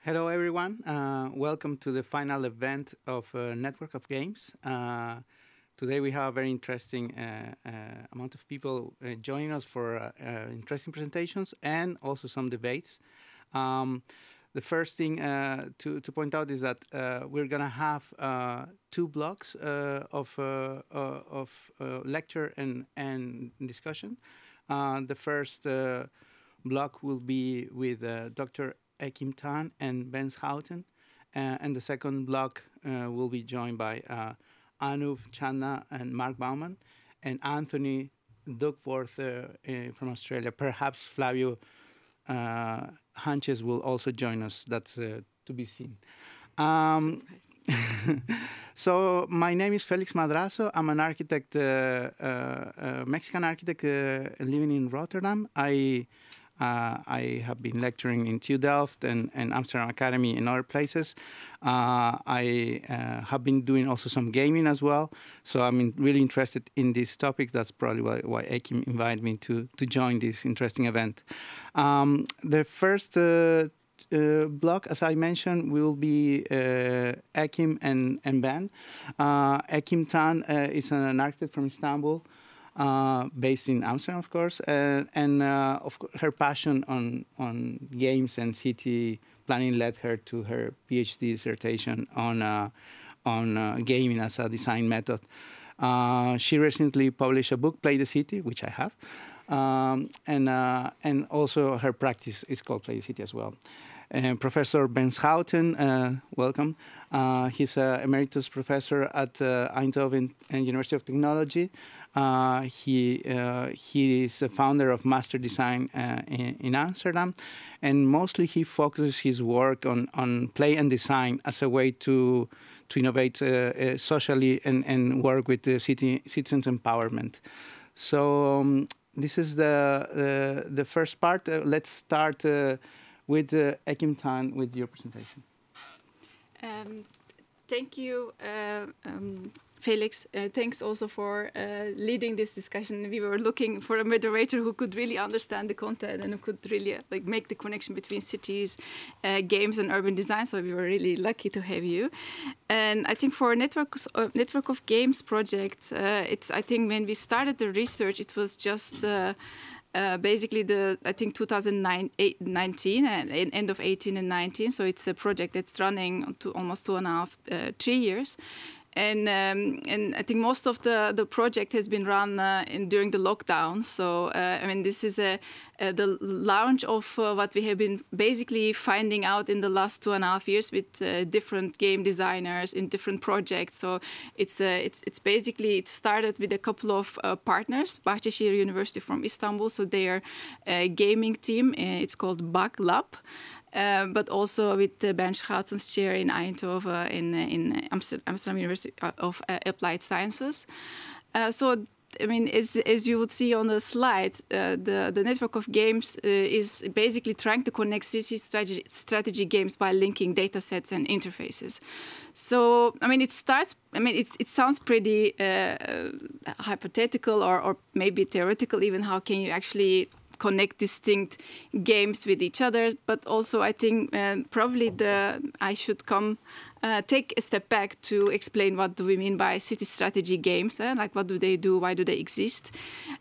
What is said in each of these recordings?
Hello, everyone. Welcome to the final event of Network of Games. Today we have a very interesting amount of people joining us for interesting presentations and also some debates. The first thing to point out is that we're going to have two blocks of lecture and discussion. The first block will be with Dr. Ekim Tan and Ben Schouten, and the second block will be joined by Anup Chandna and Mark Baumann, and Anthony Duckworth from Australia. Perhaps Flavio Hanches will also join us. That's to be seen. So my name is Felix Madrazo. I'm an architect, Mexican architect living in Rotterdam. I have been lecturing in TU Delft and Amsterdam Academy and other places. I have been doing also some gaming as well. So I'm really interested in this topic. That's probably why Ekim invited me to join this interesting event. The first block, as I mentioned, will be Ekim and Ben. Ekim Tan is an architect from Istanbul. Based in Amsterdam, of course, and her passion on games and city planning led her to her PhD dissertation on gaming as a design method. She recently published a book, Play the City, which I have, and also her practice is called Play the City as well. Professor Ben Schouten, welcome. He's an emeritus professor at Eindhoven University of Technology. He is a founder of Master Design in Amsterdam, and mostly he focuses his work on play and design as a way to innovate socially and work with the citizens' empowerment. So this is the first part. Let's start with Ekim Tan with your presentation. Thank you, Felix. Thanks also for leading this discussion. We were looking for a moderator who could really understand the content and who could really make the connection between cities, games, and urban design. So we were really lucky to have you. And I think for a network of games project, I think when we started the research, it was just basically I think 2019 and end of 18 and 19. So it's a project that's running to almost 2.5, 3 years. And I think most of the project has been run during the lockdown. So I mean, this is the launch of what we have been basically finding out in the last 2.5 years with different game designers in different projects. So it's basically, it started with a couple of partners, Bahçeşehir University from Istanbul. So their gaming team, it's called Bug Lab. But also with Ben Schouten's chair in Eindhoven in Amsterdam University of Applied Sciences. So, I mean, as you would see on the slide, the network of games is basically trying to connect city strategy games by linking data sets and interfaces. So, I mean, it sounds pretty hypothetical or maybe theoretical even. How can you actually connect distinct games with each other? But also I think probably I should take a step back to explain what do we mean by city strategy games, like what do they do, why do they exist.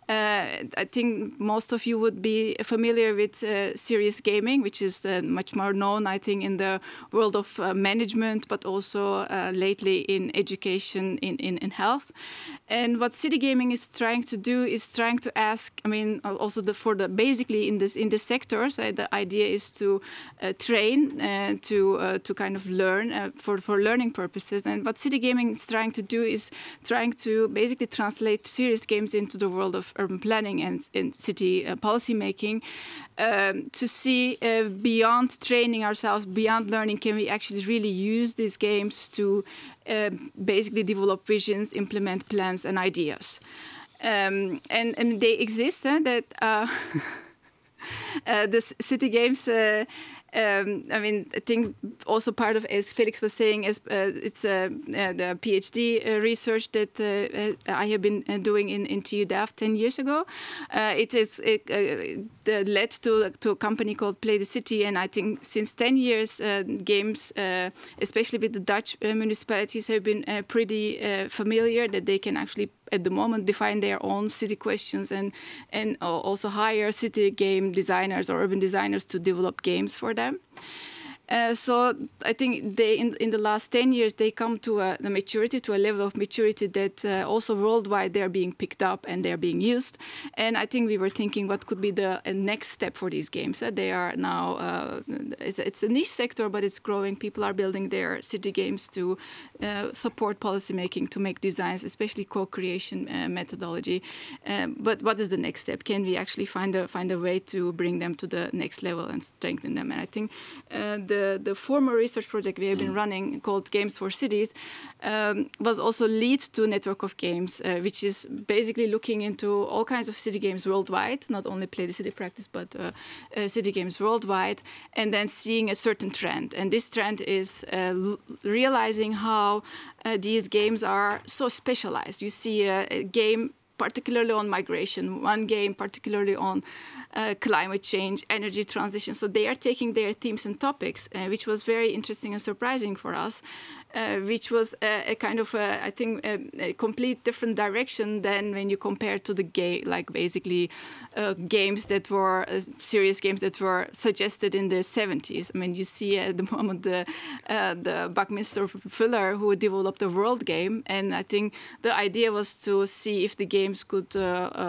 I think most of you would be familiar with serious gaming, which is much more known, I think, in the world of management, but also lately in education, in health. And what city gaming is trying to do is trying to ask, I mean, also basically in this sector, so the idea is to train to kind of learn for learning purposes. And what city gaming is trying to do is trying to basically translate serious games into the world of urban planning and city policy making, to see beyond training ourselves, beyond learning, can we actually really use these games to basically develop visions, implement plans and ideas. And they exist, that the city games I mean, I think also part of, as Felix was saying, is it's the PhD research that I have been doing in TU Delft 10 years ago. It led to a company called Play the City, and I think since 10 years, games, especially with the Dutch municipalities, have been pretty familiar that they can actually, at the moment, define their own city questions and also hire city game designers or urban designers to develop games for them. So I think they, in the last 10 years, they come to a level of maturity that also worldwide they're being picked up and they're being used. And I think we were thinking what could be the next step for these games. They are now, it's a niche sector, but it's growing. People are building their city games to support policymaking, to make designs, especially co-creation methodology. But what is the next step? Can we actually find a way to bring them to the next level and strengthen them? And I think the former research project we have been running called Games for Cities was also lead to a network of games, which is basically looking into all kinds of city games worldwide, not only Play the City practice, but city games worldwide, and then seeing a certain trend. And this trend is realizing how these games are so specialized. You see a game particularly on migration, one game particularly on climate change, energy transition. So they are taking their themes and topics, which was very interesting and surprising for us, which was a kind of, I think, a complete different direction than when you compare to the game, like basically games that were, serious games that were suggested in the 70s. I mean, you see at the moment the Buckminster Fuller who developed a world game, and I think the idea was to see if the games could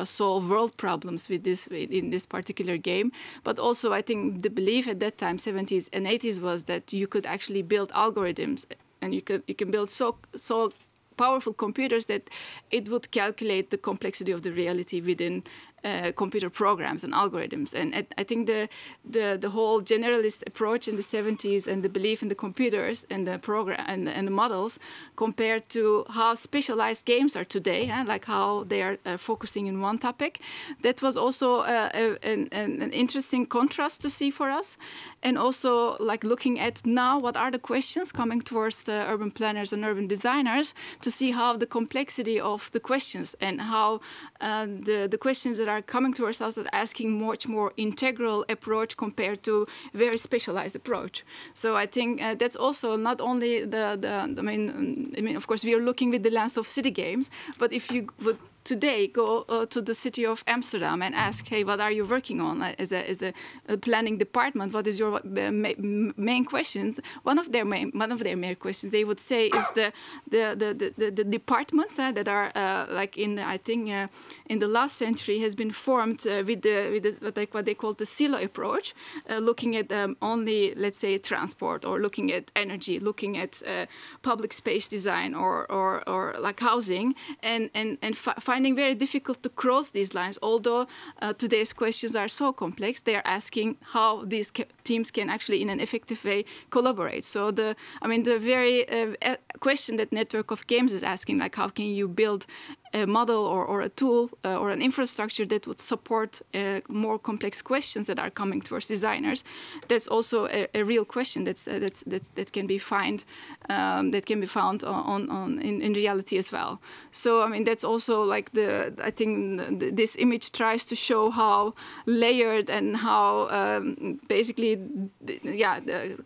solve world problems with in this particular game. But also, I think the belief at that time, 70s and 80s, was that you could actually build algorithms, and you can build so powerful computers that it would calculate the complexity of the reality within computer programs and algorithms. And I think the whole generalist approach in the 70s and the belief in the computers and the program and the models compared to how specialized games are today, like how they are focusing in one topic, that was also an interesting contrast to see for us. And also like looking at now what are the questions coming towards the urban planners and urban designers to see how the complexity of the questions and how the questions that are coming towards us are asking much more integral approach compared to very specialized approach. So I think that's also not only I mean, of course, we are looking with the lens of city games, but if you would today go to the city of Amsterdam and ask, hey, what are you working on as a planning department? What is your main questions? One of their main questions they would say is the departments that are like in I think in the last century has been formed with what they call the silo approach, looking at only, let's say, transport, or looking at energy, looking at public space design or like housing, and finding very difficult to cross these lines. Although today's questions are so complex, they are asking how these teams can actually, in an effective way, collaborate. So the very question that Network of Games is asking, like how can you build a model or a tool or an infrastructure that would support more complex questions that are coming towards designers. That's also a real question that can be found in reality as well. So I mean that's also like I think this image tries to show how layered and how basically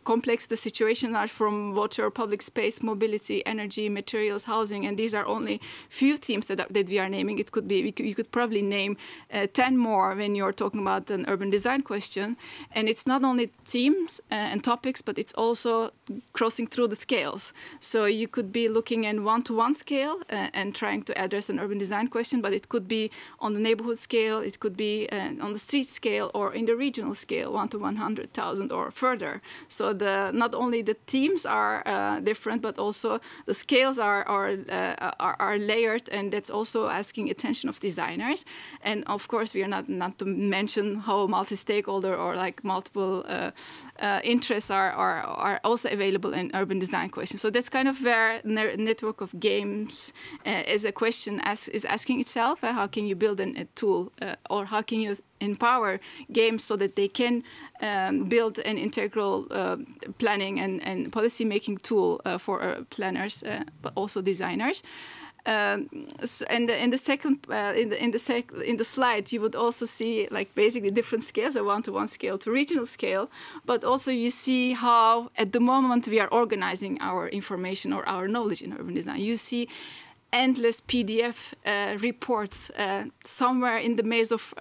complex the situations are, from water, public space, mobility, energy, materials, housing, and these are only few themes that we are naming. It could be you could probably name 10 more when you're talking about an urban design question. And it's not only themes and topics, but it's also crossing through the scales. So you could be looking in one-to-one scale and trying to address an urban design question, but it could be on the neighborhood scale, it could be on the street scale, or in the regional scale, 1 to 100,000 or further. So not only the themes are different, but also the scales are layered, and that's also asking attention of designers. And of course, we are not to mention how multi-stakeholder or like multiple interests are also available in urban design questions. So that's kind of where Network of Games as a question is asking itself. How can you build a tool, or how can you empower games so that they can build an integral planning and policy making tool for planners, but also designers. So, and in the second in the slide, you would also see like basically different scales, a one-to-one scale to regional scale, but also you see how at the moment we are organizing our information or our knowledge in urban design. You see endless PDF reports somewhere in the maze of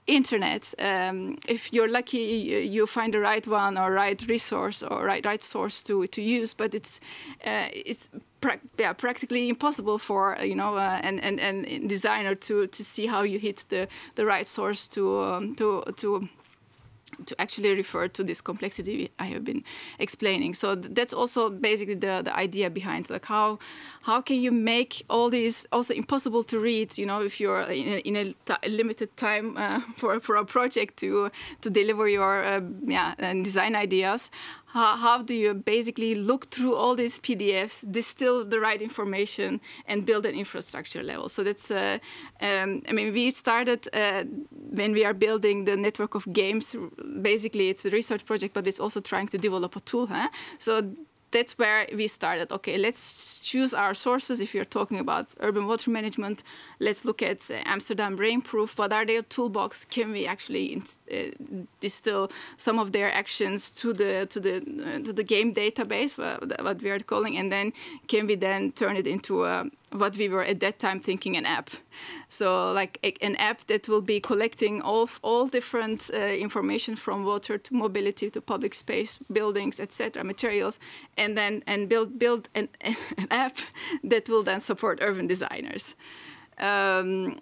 internet. If you're lucky, you find the right one or right resource or right source to use. But it's practically impossible for an designer to see how you hit the right source to actually refer to this complexity I have been explaining. So that's also basically the idea behind, like how can you make all these also impossible to read, if you're in a limited time for a project to deliver your design ideas. How do you basically look through all these PDFs, distill the right information, and build an infrastructure level? So that's, we started when we are building the network of games. Basically, it's a research project, but it's also trying to develop a tool. So that's where we started. Okay, let's choose our sources. If you're talking about urban water management, let's look at Amsterdam Rainproof. What are their toolbox? Can we actually distill some of their actions to the game database, what we are calling, and then can we then turn it into what we were at that time thinking an app. So like an app that will be collecting all different information from water to mobility to public space, buildings, etc., materials, and then build an app that will then support urban designers. That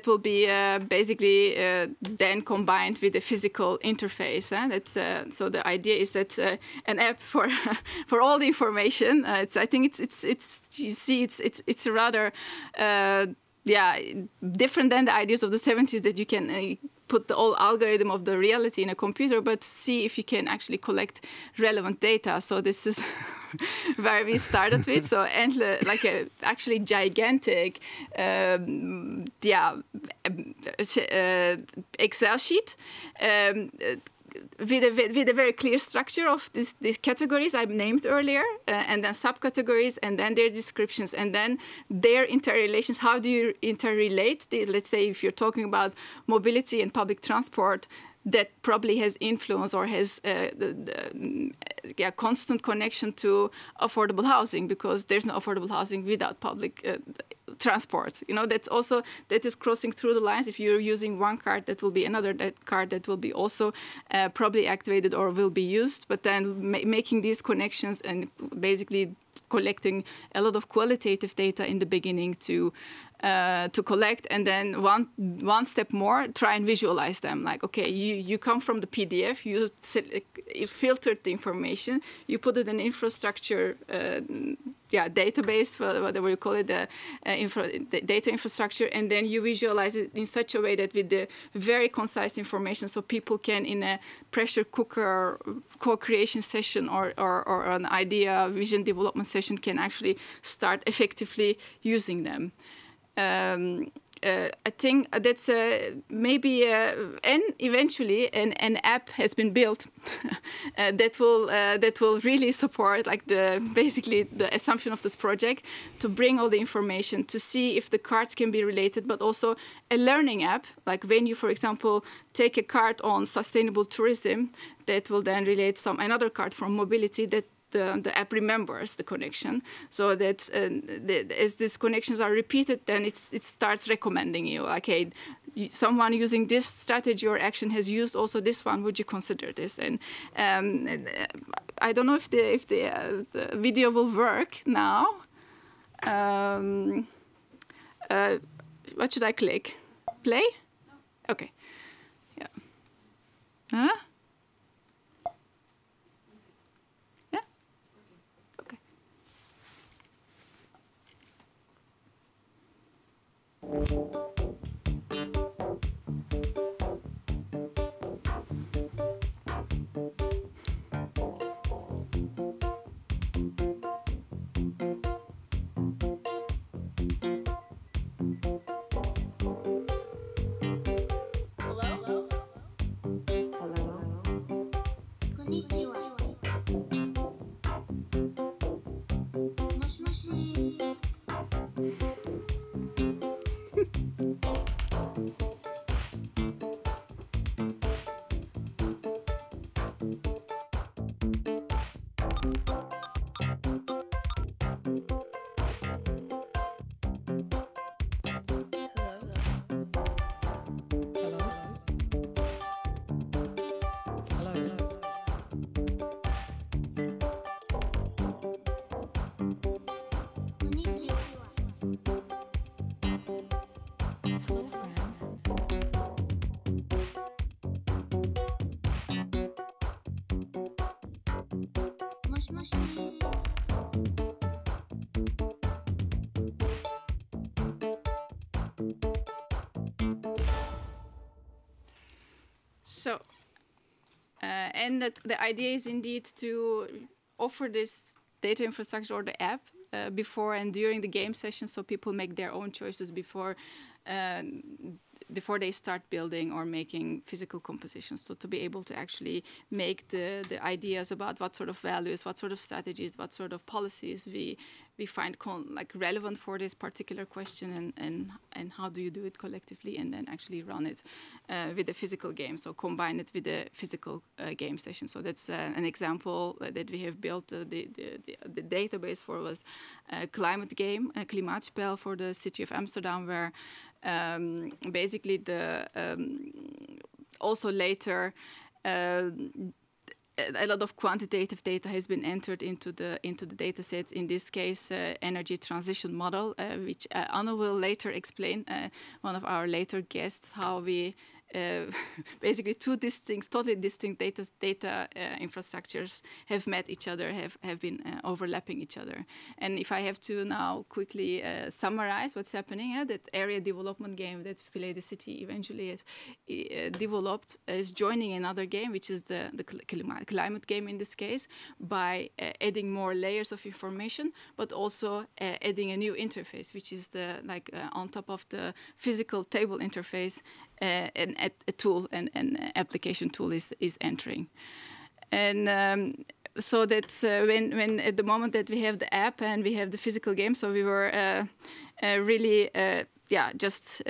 will be basically then combined with a physical interface. So the idea is that an app for for all the information. I think it's rather different than the ideas of the 70s that you can put the whole algorithm of the reality in a computer, but see if you can actually collect relevant data. So this is where we started with. So like a actually gigantic Excel sheet. With a very clear structure of these categories I named earlier, and then subcategories, and then their descriptions, and then their interrelations. How do you interrelate? Let's say if you're talking about mobility and public transport, that probably has influence or has constant connection to affordable housing, because there's no affordable housing without public transport. That is crossing through the lines. If you're using one card, that will be another card that will be also probably activated or will be used. But then making these connections and basically collecting a lot of qualitative data in the beginning to collect, and then one step more, try and visualize them. Like, okay, you come from the PDF, you filtered the information, you put it in infrastructure database, whatever you call it, the data infrastructure, and then you visualize it in such a way that with the very concise information, so people can, in a pressure cooker co-creation session or an idea vision development session, can actually start effectively using them. I think that's maybe, and eventually an app has been built that will really support like basically the assumption of this project, to bring all the information, to see if the cards can be related, but also a learning app, like when you, for example, take a card on sustainable tourism, that will then relate another card from mobility, that the app remembers the connection, so that as these connections are repeated, then it starts recommending you, like, hey, someone using this strategy or action has used also this one. Would you consider this? And I don't know if the video will work now. What should I click? Play? Okay. Yeah. Huh? So, and the idea is indeed to offer this data infrastructure or the app before and during the game session, so people make their own choices before they start building or making physical compositions. So to be able to actually make the ideas about what sort of values, what sort of strategies, what sort of policies we find like relevant for this particular question, and how do you do it collectively, and then actually run it with a physical game. So combine it with a physical game session. So that's an example that we have built. The database for was a climate game, a klimaatspel for the city of Amsterdam, where basically also later a lot of quantitative data has been entered into the data sets. In this case, energy transition model, which Anna will later explain, one of our later guests, how we basically totally distinct data infrastructures have met each other, have been overlapping each other. And if I have to now quickly summarize what's happening, that area development game that Felix City eventually has developed is joining another game, which is the climate game in this case, by adding more layers of information, but also adding a new interface, which is on top of the physical table interface, a tool, an application tool is entering. And so that's when at the moment that we have the app and we have the physical game, so we were really just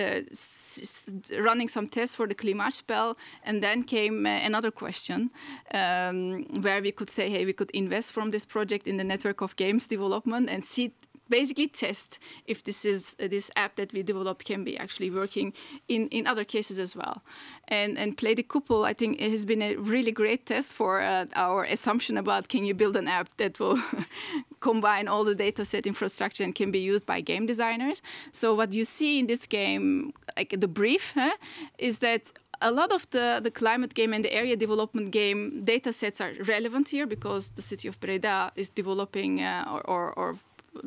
running some tests for the klimaatspel, and then came another question where we could say, hey, we could invest from this project in the network of games development and basically test if this app that we developed can be actually working in other cases as well. And Play the Couple, I think it has been a really great test for our assumption about can you build an app that will combine all the data set infrastructure and can be used by game designers. So what you see in this game, like the brief, is that a lot of the climate game and the area development game data sets are relevant here because the city of Breda is developing or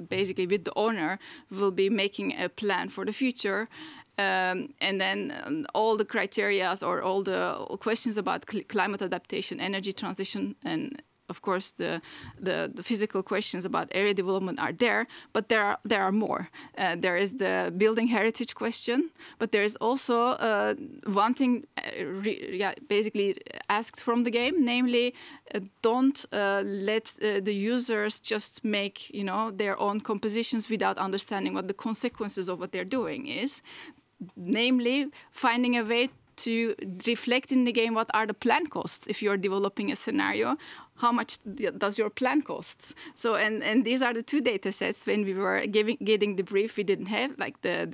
basically with the owner will be making a plan for the future, and then all the criteria or all the questions about climate adaptation, energy transition, and of course the physical questions about area development are there, but there are more. There is the building heritage question, but there is also one thing basically asked from the game, namely don't let the users just make their own compositions without understanding what the consequences of what they're doing is, namely finding a way to reflect in the game what are the plan costs. If you're developing a scenario, how much does your plan cost? So, and these are the two data sets when we were getting the brief we didn't have, like the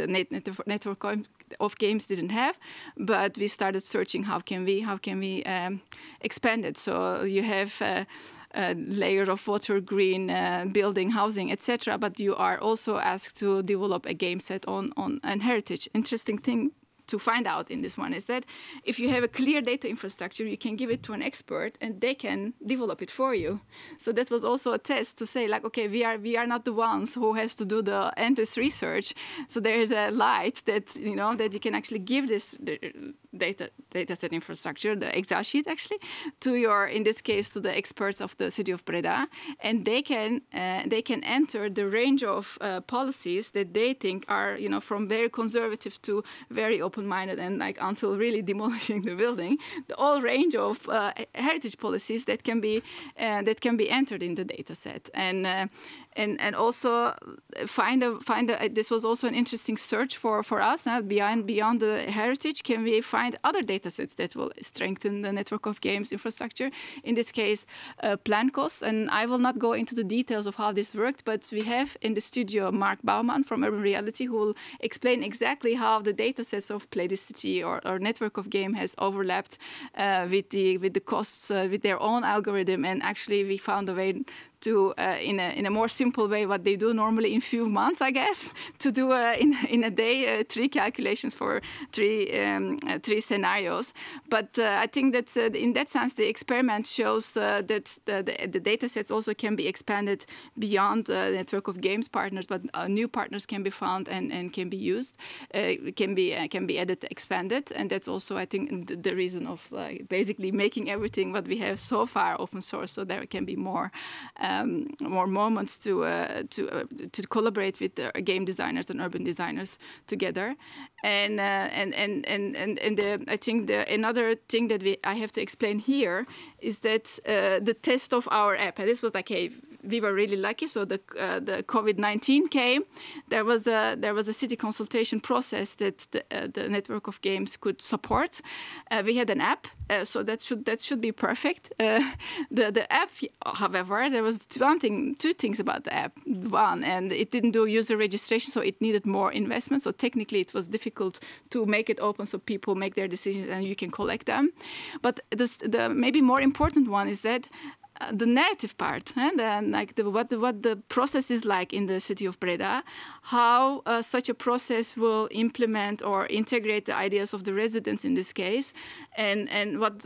network of games didn't have, but we started searching how can we expand it. So you have a layer of water, green, building, housing, etc. But you are also asked to develop a game set on heritage. Interesting thing to find out in this one is that if you have a clear data infrastructure, you can give it to an expert and they can develop it for you. So that was also a test to say, like, okay, we are not the ones who has to do the endless research. So there is a light that that you can actually give this data set infrastructure, the Excel sheet actually, to in this case to the experts of the city of Breda, and they can enter the range of policies that they think are from very conservative to very open-minded and like until really demolishing the building, the whole range of heritage policies that can be entered in the data set, and also find this was also an interesting search for us beyond the heritage. Can we find other data sets that will strengthen the network of games infrastructure? In this case, plan costs, and I will not go into the details of how this worked, but we have in the studio Mark Bouwman from Urban Reality who will explain exactly how the data sets of Play the City or network of game has overlapped with the costs with their own algorithm, and actually we found a way to in a more simple way what they do normally in few months, I guess, to do in a day 3 calculations for three scenarios. But I think that in that sense the experiment shows that the data sets also can be expanded beyond the network of games partners, but new partners can be found and can be used, can be added, expanded, and that's also I think the reason of basically making everything what we have so far open source, so there can be more moments to collaborate with game designers and urban designers together. And I think another thing that I have to explain here is that the test of our app, and this was like we were really lucky. So the COVID-19 came. There was a city consultation process that the network of games could support. We had an app, so that should be perfect. The app, however, there was two things about the app. One, and it didn't do user registration, so it needed more investment. So technically, it was difficult to make it open so people make their decisions and you can collect them. But the maybe more important one is that the narrative part, and then what the process is like in the city of Breda, how such a process will implement or integrate the ideas of the residents in this case, and what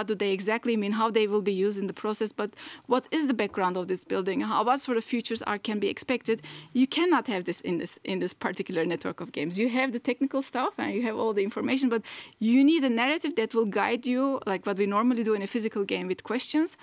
do they exactly mean, how they will be used in the process, but what is the background of this building, what sort of features can be expected. You cannot have this in this particular network of games. You have the technical stuff and you have all the information, but you need a narrative that will guide you, like what we normally do in a physical game with questions,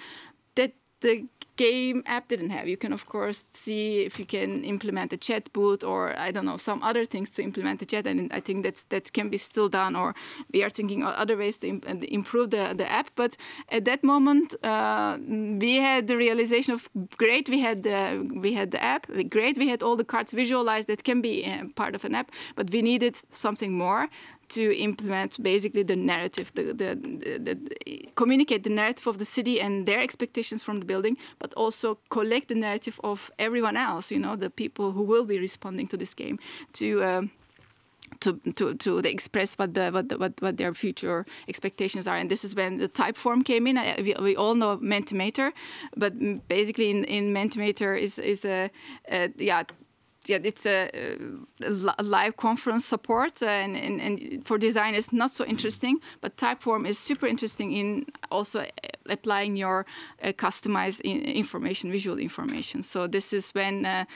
that the game app didn't have. You can, of course, see if you can implement a chat booth or, I don't know, some other things to implement the chat. And I think that can be still done, or we are thinking of other ways to improve the app. But at that moment, we had the realization of, great, we had the app, great, we had all the cards visualized that can be part of an app, but we needed something more to implement basically the narrative, communicate the narrative of the city and their expectations from the building, but also collect the narrative of everyone else, the people who will be responding to this game, to express what their future expectations are. And this is when the type form came in. We all know Mentimeter, but basically in Mentimeter is it's a live conference support, and for designers not so interesting, but Typeform is super interesting in also applying your customized information, visual information. So this is when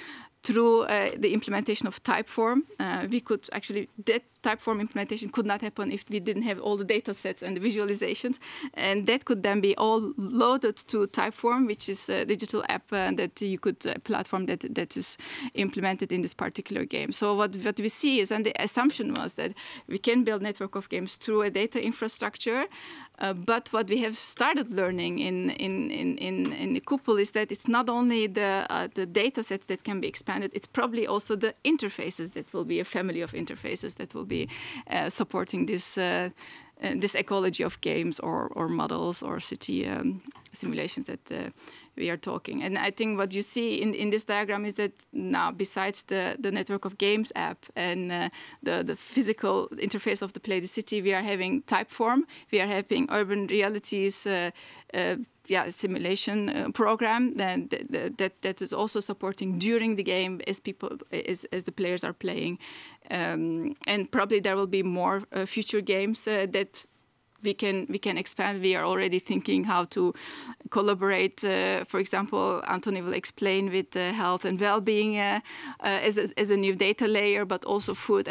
through the implementation of Typeform, we could actually, that Typeform implementation could not happen if we didn't have all the data sets and the visualizations. And that could then be all loaded to Typeform, which is a digital app that you could, platform that is implemented in this particular game. So what we see is, and the assumption was that we can build network of games through a data infrastructure. But what we have started learning in the Kupul is that it's not only the data sets that can be expanded, it's probably also the interfaces that will be a family of interfaces that will be supporting this ecology of games or models or city simulations that we are talking. And I think what you see in this diagram is that now, besides the network of games app and the physical interface of the Play the City, we are having Typeform, we are having urban realities simulation program that is also supporting during the game as the players are playing, and probably there will be more future games that we can expand. We are already thinking how to collaborate. For example, Anthony will explain with health and well-being as a new data layer, but also food.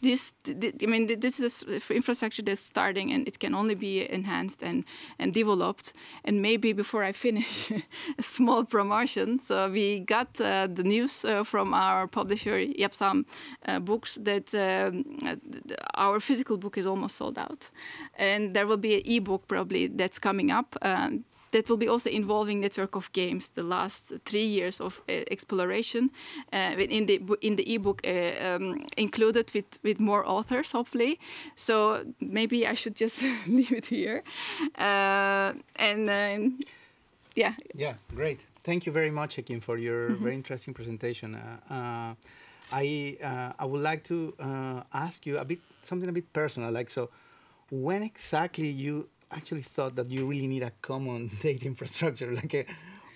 This is infrastructure that's starting, and it can only be enhanced and developed. And maybe before I finish, a small promotion. So we got the news from our publisher, Yapsam Books, that our physical book is almost sold out. And there will be an e-book probably that's coming up. That will be also involving network of games, the last 3 years of exploration in the ebook included with more authors, hopefully. So maybe I should just leave it here. Yeah, great. Thank you very much, Akin, for your very interesting presentation. I would like to ask you something a bit personal. Like, so when exactly you actually thought that you really need a common data infrastructure? Like,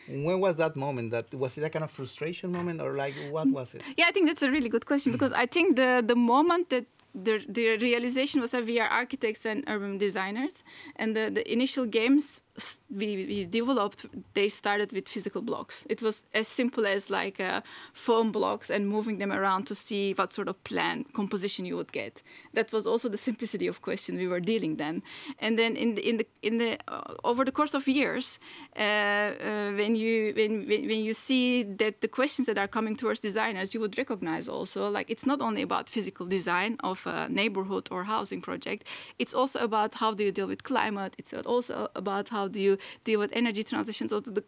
When was that moment? Was it a kind of frustration moment, or like what was it? Yeah, I think that's a really good question, because I think the moment that the realization was that we are architects and urban designers, and the initial games we developed, they started with physical blocks. It was as simple as like foam blocks and moving them around to see what sort of plan composition you would get. That was also the simplicity of question we were dealing then. And then over the course of years, when you see that the questions that are coming towards designers, you would recognize also like it's not only about physical design of a neighborhood or housing project. It's also about how do you deal with climate. It's also about how do you deal with energy transition. So the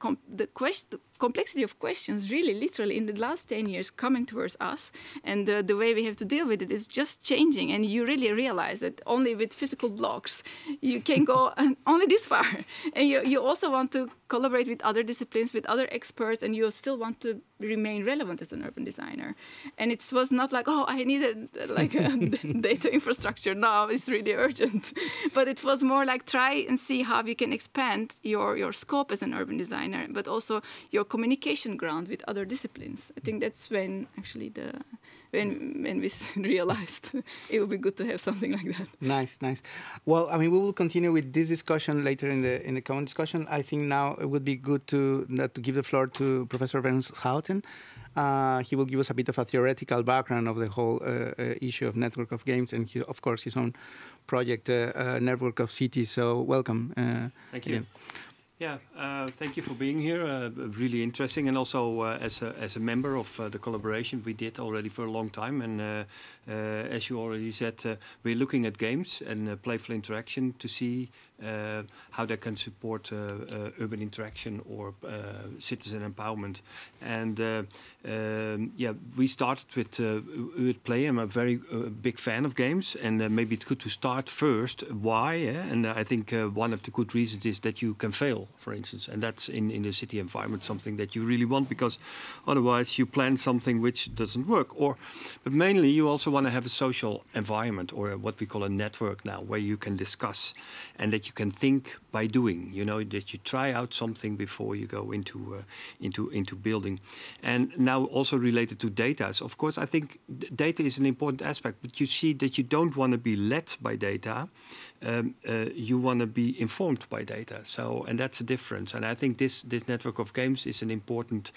complexity of questions really literally in the last 10 years coming towards us, and the way we have to deal with it is just changing, and you really realize that only with physical blocks you can go only this far, and you also want to collaborate with other disciplines, with other experts, and you still want to remain relevant as an urban designer. And it was not like, oh, I needed like a data infrastructure now, it's really urgent, but it was more like try and see how you can expand your scope as an urban designer, but also your communication ground with other disciplines. I think that's when actually when we realized it would be good to have something like that. Nice. Well, I mean, we will continue with this discussion later in the common discussion. I think now it would be good to give the floor to Professor Wens Schouten. He will give us a bit of a theoretical background of the whole issue of network of games, and of course his own project, Network of Cities. So welcome. Thank you. Yeah, thank you for being here. Really interesting, and also as a member of the collaboration we did already for a long time. And as you already said, we're looking at games and playful interaction to see how they can support urban interaction or citizen empowerment. And yeah, we started with play. I'm a very big fan of games, and maybe it's good to start first. Why? And I think one of the good reasons is that you can fail, for instance, and that's in the city environment something that you really want, because otherwise you plan something which doesn't work. But mainly you also want to have a social environment, or what we call a network now, where you can discuss and that you can think by doing. You know, that you try out something before you go into building. And now also related to data. So of course, I think data is an important aspect, but you see that you don't want to be led by data. You want to be informed by data. So, and that's a difference. And I think this network of games is an important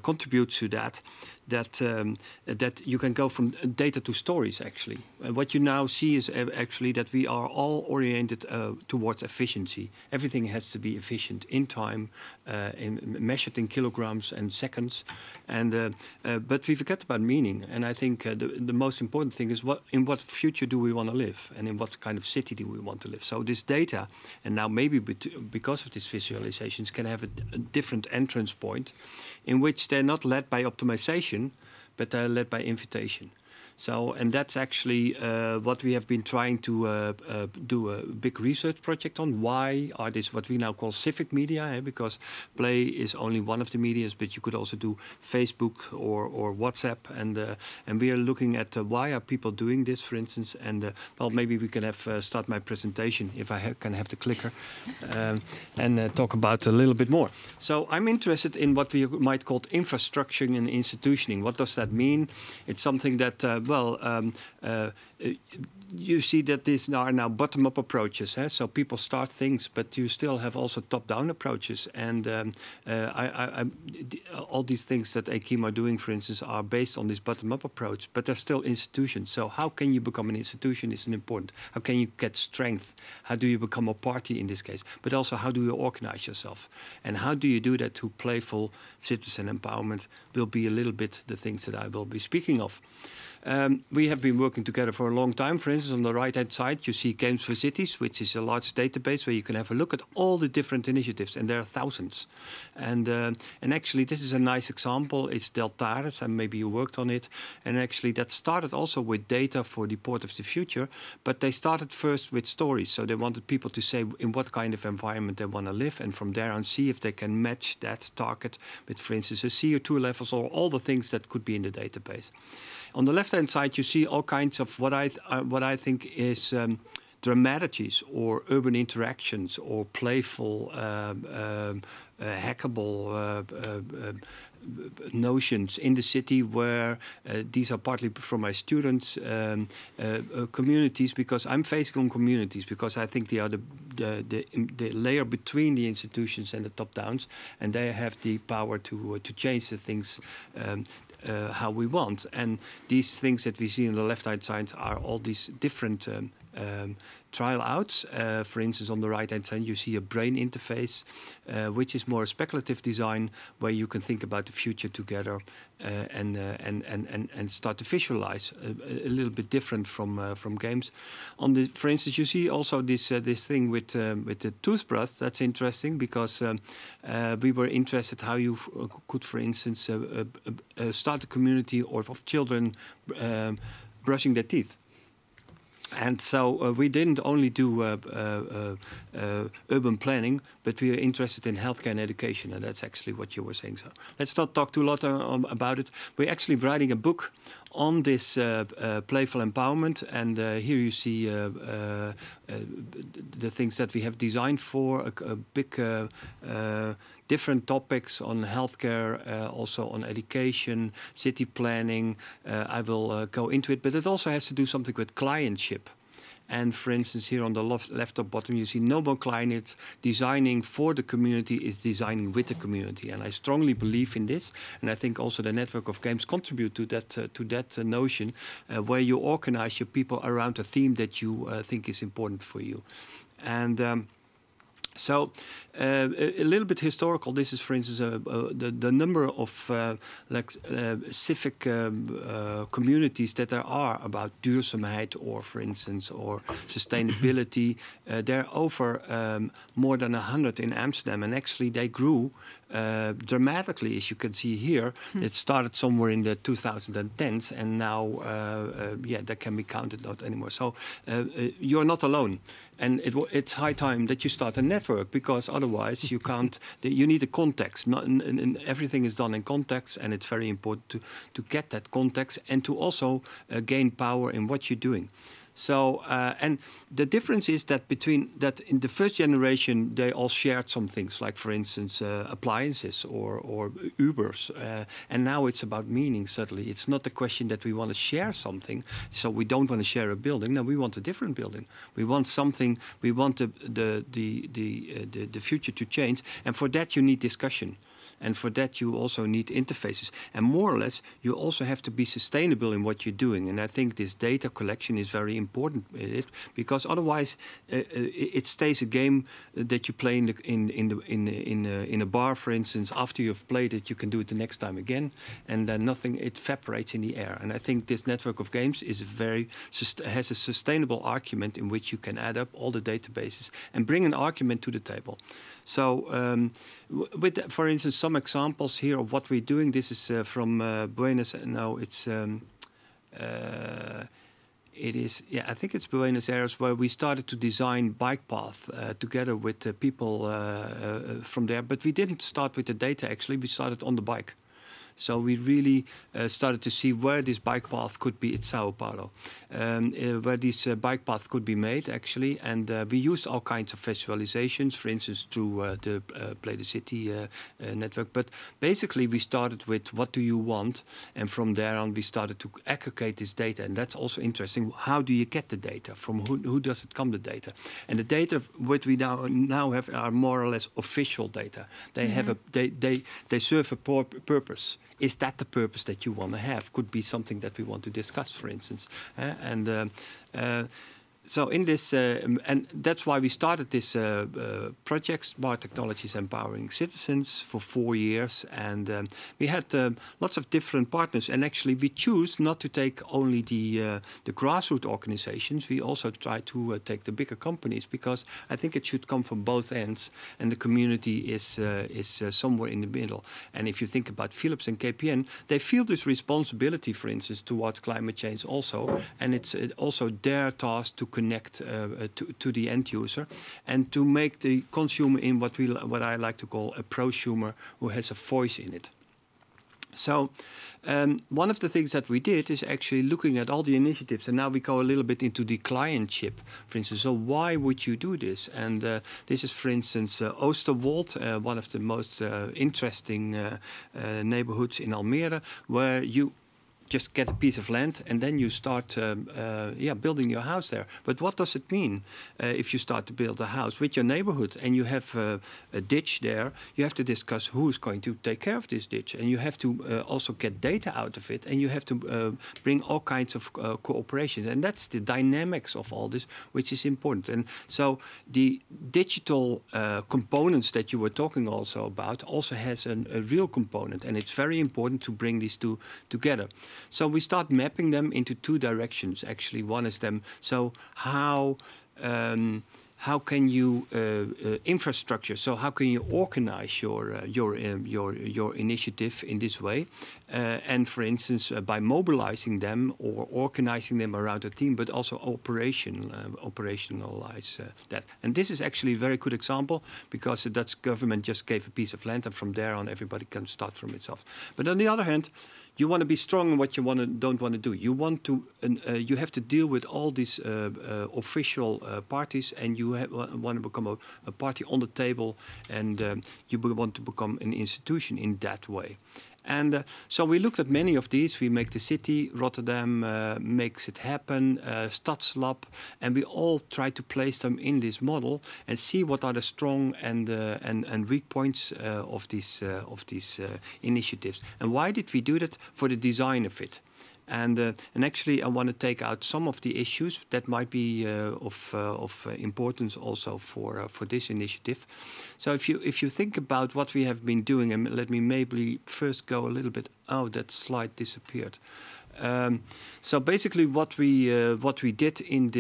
contribute to that. That you can go from data to stories, actually. What you now see is actually that we are all oriented towards efficiency. Everything has to be efficient in time, measured in kilograms and seconds. And but we forget about meaning. And I think the most important thing is in what future do we want to live, and in what kind of city do we want to live. So this data, and now maybe because of these visualizations, can have a different entrance point, in which they're not led by optimization, but they're led by invitation. So, and that's actually what we have been trying to do a big research project on. Why are this what we now call civic media? Because play is only one of the medias, but you could also do Facebook or WhatsApp. And we are looking at why are people doing this, for instance. And well, maybe we can have start my presentation if I can have the clicker and talk about a little bit more. So I'm interested in what we might call infrastructuring and institutioning. What does that mean? It's something that you see that these are now bottom-up approaches. So people start things, but you still have also top-down approaches. And all these things that AKIM are doing, for instance, are based on this bottom-up approach, but they're still institutions. So how can you become an institution is important. How can you get strength? How do you become a party in this case? But also, how do you organize yourself? And how do you do that through playful citizen empowerment will be a little bit the things that I will be speaking of. We have been working together for a long time. For instance, on the right-hand side, you see Games for Cities, which is a large database where you can have a look at all the different initiatives, and there are thousands. And actually, this is a nice example. It's Deltares, and maybe you worked on it. And actually, that started also with data for the Port of the Future, but they started first with stories. So they wanted people to say in what kind of environment they want to live, and from there on see if they can match that target with, for instance, the CO2 levels or all the things that could be in the database. On the left-hand side, you see all kinds of what I think is dramatities or urban interactions or playful, hackable notions in the city, where these are partly from my students, communities, because I'm facing on communities, because I think they are the layer between the institutions and the top-downs, and they have the power to change the things how we want. And these things that we see on the left-hand side are all these different trial outs. For instance, on the right-hand side, you see a brain interface, which is more a speculative design, where you can think about the future together and start to visualize a little bit different from games. For instance, you see also this thing with the toothbrush. That's interesting, because we were interested how you could, for instance, start a community of children brushing their teeth. And so we didn't only do urban planning, but we are interested in healthcare and education, and that's actually what you were saying. So let's not talk too lot about it. We're actually writing a book on this playful empowerment, and here you see the things that we have designed for a big different topics on healthcare, also on education, city planning. I will go into it, but it also has to do something with clientship. And for instance, here on the left or bottom, you see no more client. Designing for the community is designing with the community. And I strongly believe in this. And I think also the network of games contribute to that notion, where you organize your people around a theme that you think is important for you. And so a little bit historical. This is, for instance, the number of civic communities that there are about duurzaamheid, or, for instance, or sustainability. There are over more than 100 in Amsterdam, and actually they grew dramatically, as you can see here. It started somewhere in the 2010s, and now, yeah, that can be counted not anymore. So you're not alone. And it's high time that you start a network, because otherwise you can't. You need a context. And everything is done in context, and it's very important to get that context and to also gain power in what you're doing. So, and the difference is that in the first generation, they all shared some things, like, for instance, appliances or Ubers. And now it's about meaning, suddenly. It's not the question that we want to share something, so we don't want to share a building. No, we want a different building. We want something, we want the future to change. And for that, you need discussion. And for that, you also need interfaces. And more or less, you also have to be sustainable in what you're doing. And I think this data collection is very important, because otherwise, it stays a game that you play in a bar, for instance. After you've played it, you can do it the next time again, and then it evaporates in the air. And I think this network of games is has a sustainable argument in which you can add up all the databases and bring an argument to the table. So, for instance, some examples here of what we're doing. This is from Buenos. No, it's it is. Yeah, I think it's Buenos Aires, where we started to design bike path together with people from there. But we didn't start with the data. Actually, we started on the bike. So we really started to see where this bike path could be at Sao Paulo, where this bike path could be made, actually. And we used all kinds of visualizations, for instance, through the Play the City network. But basically, we started with what do you want? And from there on, we started to aggregate this data. And that's also interesting. How do you get the data? From who does it come, the data? And the data what we now have are more or less official data. They have they serve a purpose. Is that the purpose that you want to have? Could be something that we want to discuss, for instance. So in this, and that's why we started this project, Smart Technologies Empowering Citizens, for 4 years. And we had lots of different partners. And actually, we choose not to take only the grassroots organizations. We also try to take the bigger companies, because I think it should come from both ends. And the community is somewhere in the middle. And if you think about Philips and KPN, they feel this responsibility, for instance, towards climate change also. And it's also their task to connect to the end user, and to make the consumer in what I like to call a prosumer, who has a voice in it. So one of the things that we did is actually looking at all the initiatives, and now we go a little bit into the clientship, for instance. So why would you do this? And this is, for instance, Oosterwold, one of the most interesting neighborhoods in Almere, where you just get a piece of land and then you start building your house there. But what does it mean if you start to build a house with your neighborhood and you have a ditch there? You have to discuss who is going to take care of this ditch, and you have to also get data out of it, and you have to bring all kinds of cooperation. And that's the dynamics of all this, which is important. And so the digital components that you were talking also about also has a real component, and it's very important to bring these two together. So we start mapping them into two directions. Actually, one is them. So how can you infrastructure? So how can you organize your initiative in this way? And for instance, by mobilizing them or organizing them around a team, but also operationalize that. And this is actually a very good example, because the Dutch government just gave a piece of land, and from there on, everybody can start from itself. But on the other hand, you want to be strong in what you don't want to do. You want to, you have to deal with all these official parties, and you want to become a party on the table, and you want to become an institution in that way. And so we looked at many of these. We make the city, Rotterdam makes it happen, Stadslab, and we all try to place them in this model and see what are the strong and weak points of these initiatives. And why did we do that? For the design of it. And actually, I want to take out some of the issues that might be of importance also for this initiative. So if you think about what we have been doing, and let me maybe first go a little bit. Oh, that slide disappeared. So basically, what we did in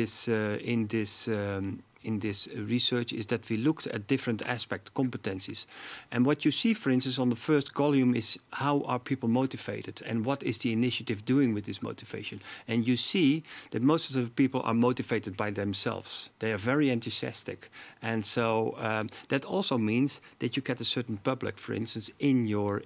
this research is that we looked at different aspects, competencies. And what you see, for instance, on the first column is how are people motivated and what is the initiative doing with this motivation. And you see that most of the people are motivated by themselves. They are very enthusiastic. And so that also means that you get a certain public, for instance, in your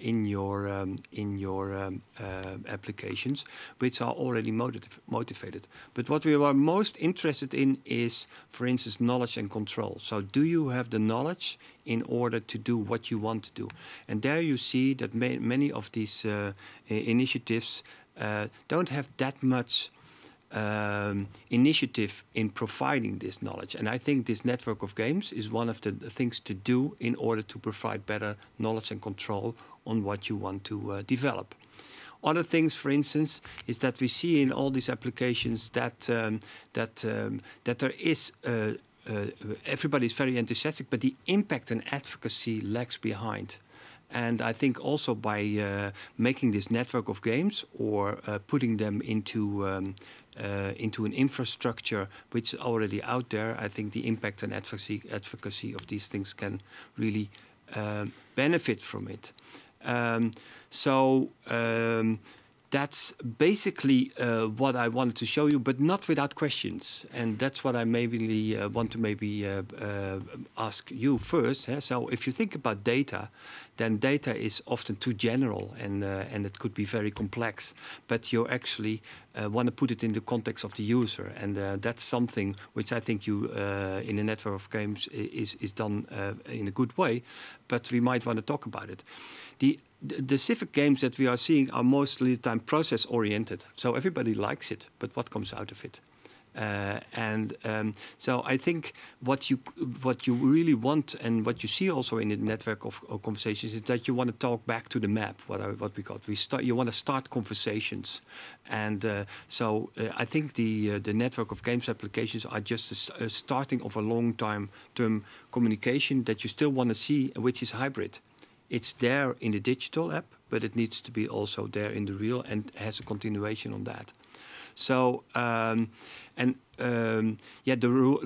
applications, which are already motivated. But what we are most interested in is, for instance, knowledge and control. So do you have the knowledge in order to do what you want to do? And there you see that many of these initiatives don't have that much initiative in providing this knowledge. And I think this network of games is one of the things to do in order to provide better knowledge and control on what you want to develop. Other things, for instance, is that we see in all these applications that there is everybody is very enthusiastic, but the impact and advocacy lags behind. And I think also by making this network of games or putting them into an infrastructure which is already out there, I think the impact and advocacy of these things can really benefit from it. That's basically what I wanted to show you, but not without questions. And that's what I maybe want to ask you first. So if you think about data, then data is often too general and it could be very complex. But you actually want to put it in the context of the user. And that's something which I think you, in a network of games, is done in a good way. But we might want to talk about it. The civic games that we are seeing are mostly the time process oriented. So everybody likes it, but what comes out of it? So I think what you really want, and what you see also in the network of conversations, is that you want to talk back to the map. What we got, you want to start conversations, and I think the network of games applications are just a starting of a long-term communication that you still want to see, which is hybrid. It's there in the digital app, but it needs to be also there in the real, and has a continuation on that. So, the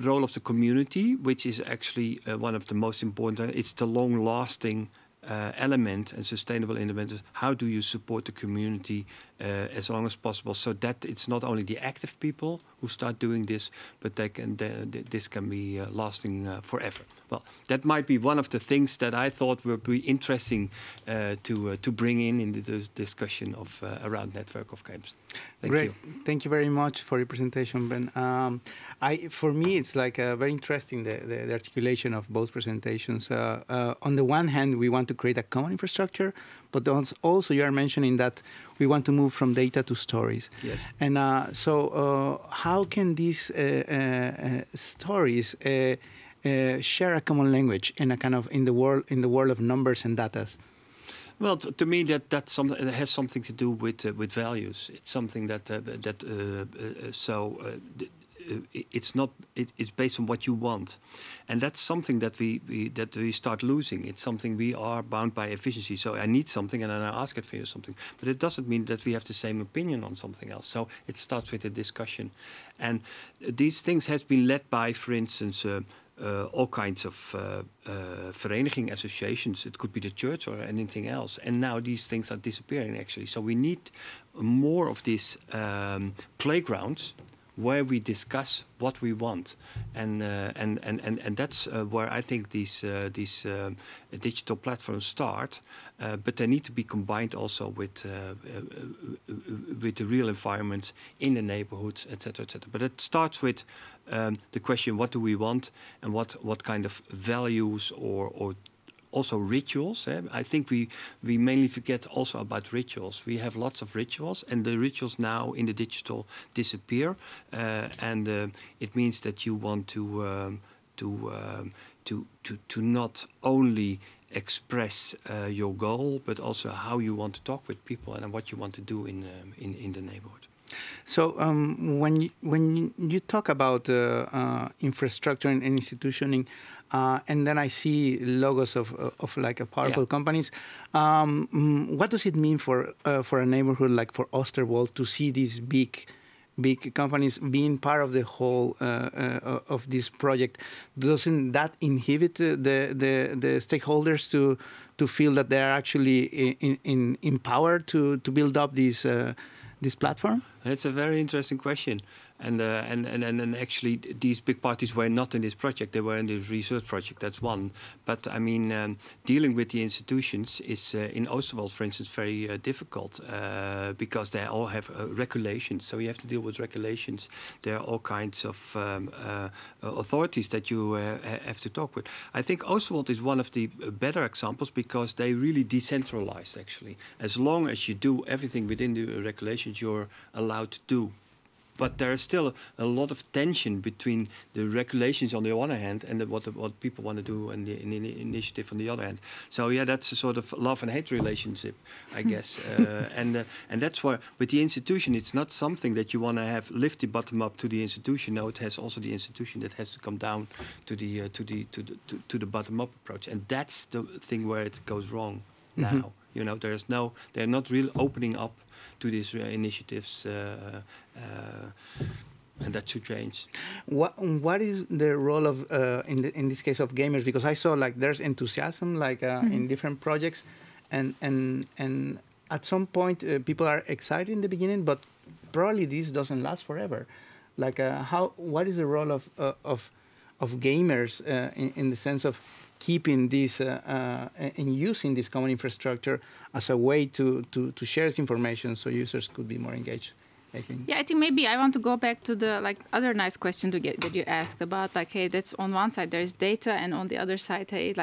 role of the community, which is actually one of the most important, it's the long-lasting element and sustainable element. How do you support the community as long as possible, so that it's not only the active people who start doing this, but this can be lasting forever. well, that might be one of the things that I thought would be interesting to bring in the discussion of around network of games. Thank you. Thank you very much for your presentation, Ben. For me, it's like very interesting the articulation of both presentations. On the one hand, we want to create a common infrastructure, but also you are mentioning that we want to move from data to stories. Yes. And so, how can these stories share a common language in a kind of in the world of numbers and data? Well, to me, that's something that has something to do with values. It's something that it's not. It's based on what you want, and that's something that we start losing. It's something we are bound by efficiency. So I need something, and then I ask it for you something. But it doesn't mean that we have the same opinion on something else. So it starts with a discussion, and these things has been led by, for instance. All kinds of vereniging associations. It could be the church or anything else. And now these things are disappearing, actually. So we need more of these playgrounds where we discuss what we want, and that's where I think these digital platforms start. But they need to be combined also with the real environments in the neighborhoods, etc., etc. But it starts with the question: what do we want, and what kind of values or also rituals. I think we mainly forget also about rituals. We have lots of rituals, and the rituals now in the digital disappear, and it means that you want to not only express your goal, but also how you want to talk with people and what you want to do in the neighborhood. So when you talk about infrastructure and institutioning, and then I see logos of like a powerful companies, what does it mean for a neighborhood like for Oosterwold to see these big companies being part of the whole of this project? Doesn't that inhibit the stakeholders to feel that they are actually empowered to build up this platform? It's a very interesting question, and actually these big parties were not in this project; they were in this research project. That's one. But I mean, dealing with the institutions is in Oosterwold, for instance, very difficult because they all have regulations. So you have to deal with regulations. There are all kinds of authorities that you have to talk with. I think Oosterwold is one of the better examples because they really decentralized. Actually, as long as you do everything within the regulations, you're allowed to do. But there is still a lot of tension between the regulations on the one hand and what people want to do and the initiative on the other hand. So yeah, that's a sort of love and hate relationship, I guess. And that's why with the institution, it's not something that you want to have lift the bottom up to the institution. No, it has also the institution that has to come down to the bottom up approach, and that's the thing where it goes wrong now. You know, they're not really opening up to these initiatives, and that should change. What is the role of in this case of gamers? Because I saw like there's enthusiasm like in different projects, and at some point people are excited in the beginning, but probably this doesn't last forever. Like what is the role of gamers in the sense of keeping this and using this common infrastructure as a way to share this information so users could be more engaged, I think. Yeah, I think maybe I want to go back to the other nice question that you asked about hey, that's on one side there's data, and on the other side, hey,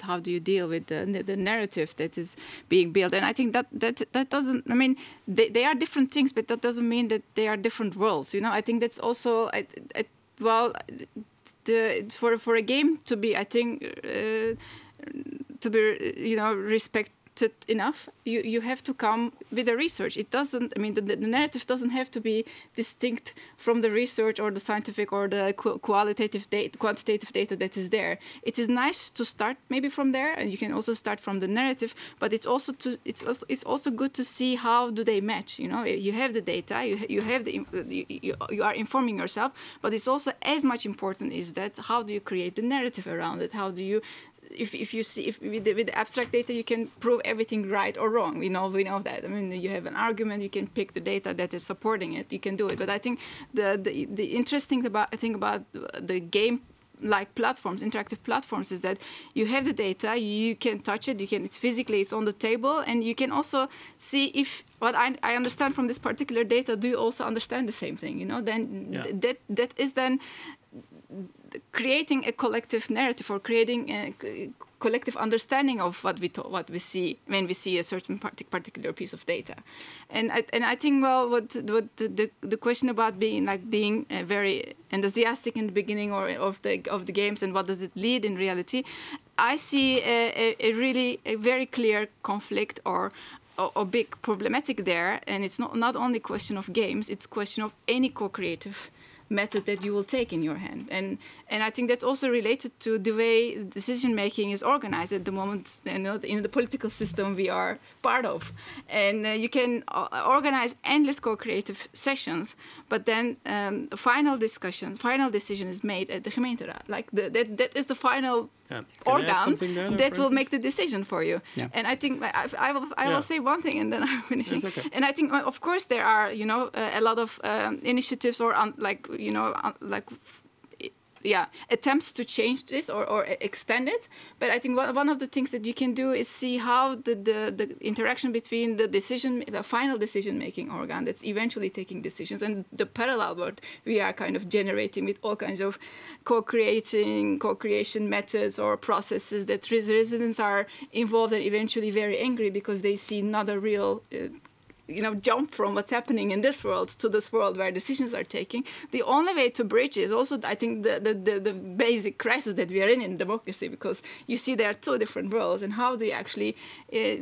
how do you deal with the narrative that is being built? And I think that doesn't, I mean, they are different things, but that doesn't mean that they are different worlds. I think that's also for a game to be, I think, respected enough, you have to come with the research. It doesn't, I mean, the narrative doesn't have to be distinct from the research or the scientific or the quantitative data that is there. It is nice to start maybe from there, and you can also start from the narrative, but it's also good to see how do they match. You have the data, you are informing yourself, but it's also as much important is that how do you create the narrative around it? How do you If with the abstract data you can prove everything right or wrong, we know that. I mean, you have an argument, you can pick the data that is supporting it, you can do it. But I think the interesting thing about the game like platforms, interactive platforms, is that you have the data, you can touch it, it's on the table, and you can also see if what I understand from this particular data, do you also understand the same thing? Then that is then creating a collective narrative or creating a collective understanding of what we see when we see a certain particular piece of data. And I think, well, what the question about being very enthusiastic in the beginning or of the games, and what does it lead in reality, I see a very clear conflict or big problematic there. And it's not only a question of games, it's a question of any co-creative method that you will take in your hand. And I think that's also related to the way decision making is organized at the moment, in the political system we are part of. And you can organize endless co-creative sessions, but then final decision is made at the gemeenteraad. Like that is the final organ that will make the decision for you. Yeah. And I think I will say one thing, and then I'm finishing. Okay. And I think, of course, there are a lot of initiatives or attempts to change this or extend it. But I think one of the things that you can do is see how the interaction between the final decision-making organ that's eventually taking decisions and the parallel world we are kind of generating with all kinds of co-creation methods or processes that residents are involved and eventually very angry because they see not a real jump from what's happening in this world to this world where decisions are taking. The only way to bridge is also, I think, the basic crisis that we are in democracy, because you see there are two different worlds, and how do you actually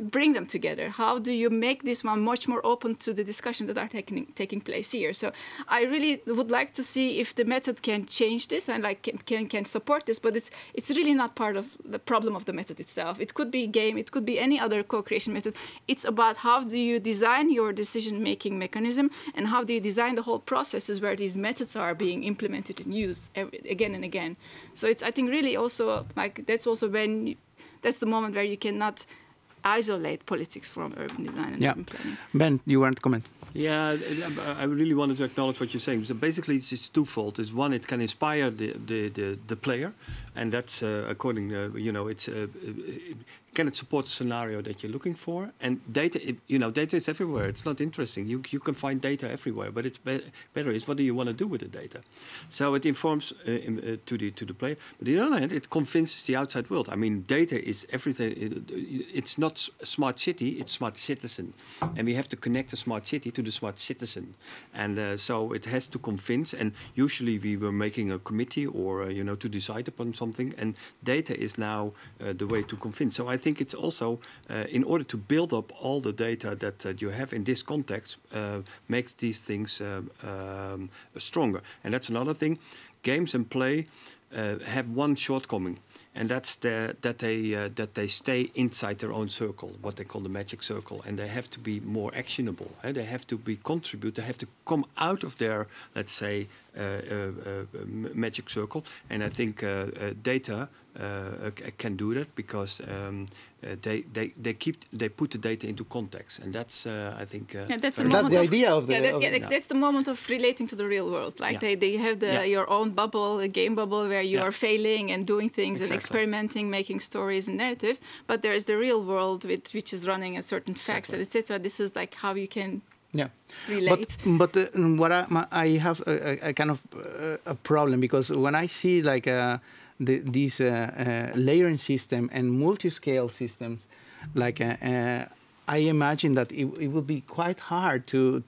bring them together? How do you make this one much more open to the discussions that are taking place here? So I really would like to see if the method can change this and can support this, but it's really not part of the problem of the method itself. It could be game, it could be any other co-creation method. It's about how do you design your decision-making mechanism, and how do you design the whole processes where these methods are being implemented and used again and again. So it's, I think, really also that's the moment where you cannot isolate politics from urban design and urban planning. Ben, you want to comment? Yeah, I really wanted to acknowledge what you're saying. So basically, it's twofold. It's one, it can inspire the player, and that's according, can it support the scenario that you're looking for? And data, data is everywhere. It's not interesting. You can find data everywhere, but it's better is what do you want to do with the data? So it informs to the player. But on the other hand, it convinces the outside world. I mean, data is everything. It's not smart city, it's smart citizen. And we have to connect the smart city to the smart citizen. And so it has to convince. And usually we were making a committee or, to decide upon something. And data is now the way to convince. So I think it's also, in order to build up all the data that you have in this context, makes these things stronger. And that's another thing. Games and play have one shortcoming, and that's that they stay inside their own circle, what they call the magic circle, and they have to be more actionable. They have to contribute. They have to come out of their, let's say, magic circle. And I think data can do that, because they put the data into context, and that's I think that's the idea of the that's the moment of relating to the real world. They have your own bubble, a game bubble, where you are failing and doing things and experimenting, making stories and narratives. But there is the real world which is running at certain facts and etc. This is like how you can relate. But what I have a kind of a problem, because when I see like this layering system and multi-scale systems, like I imagine that it will be quite hard for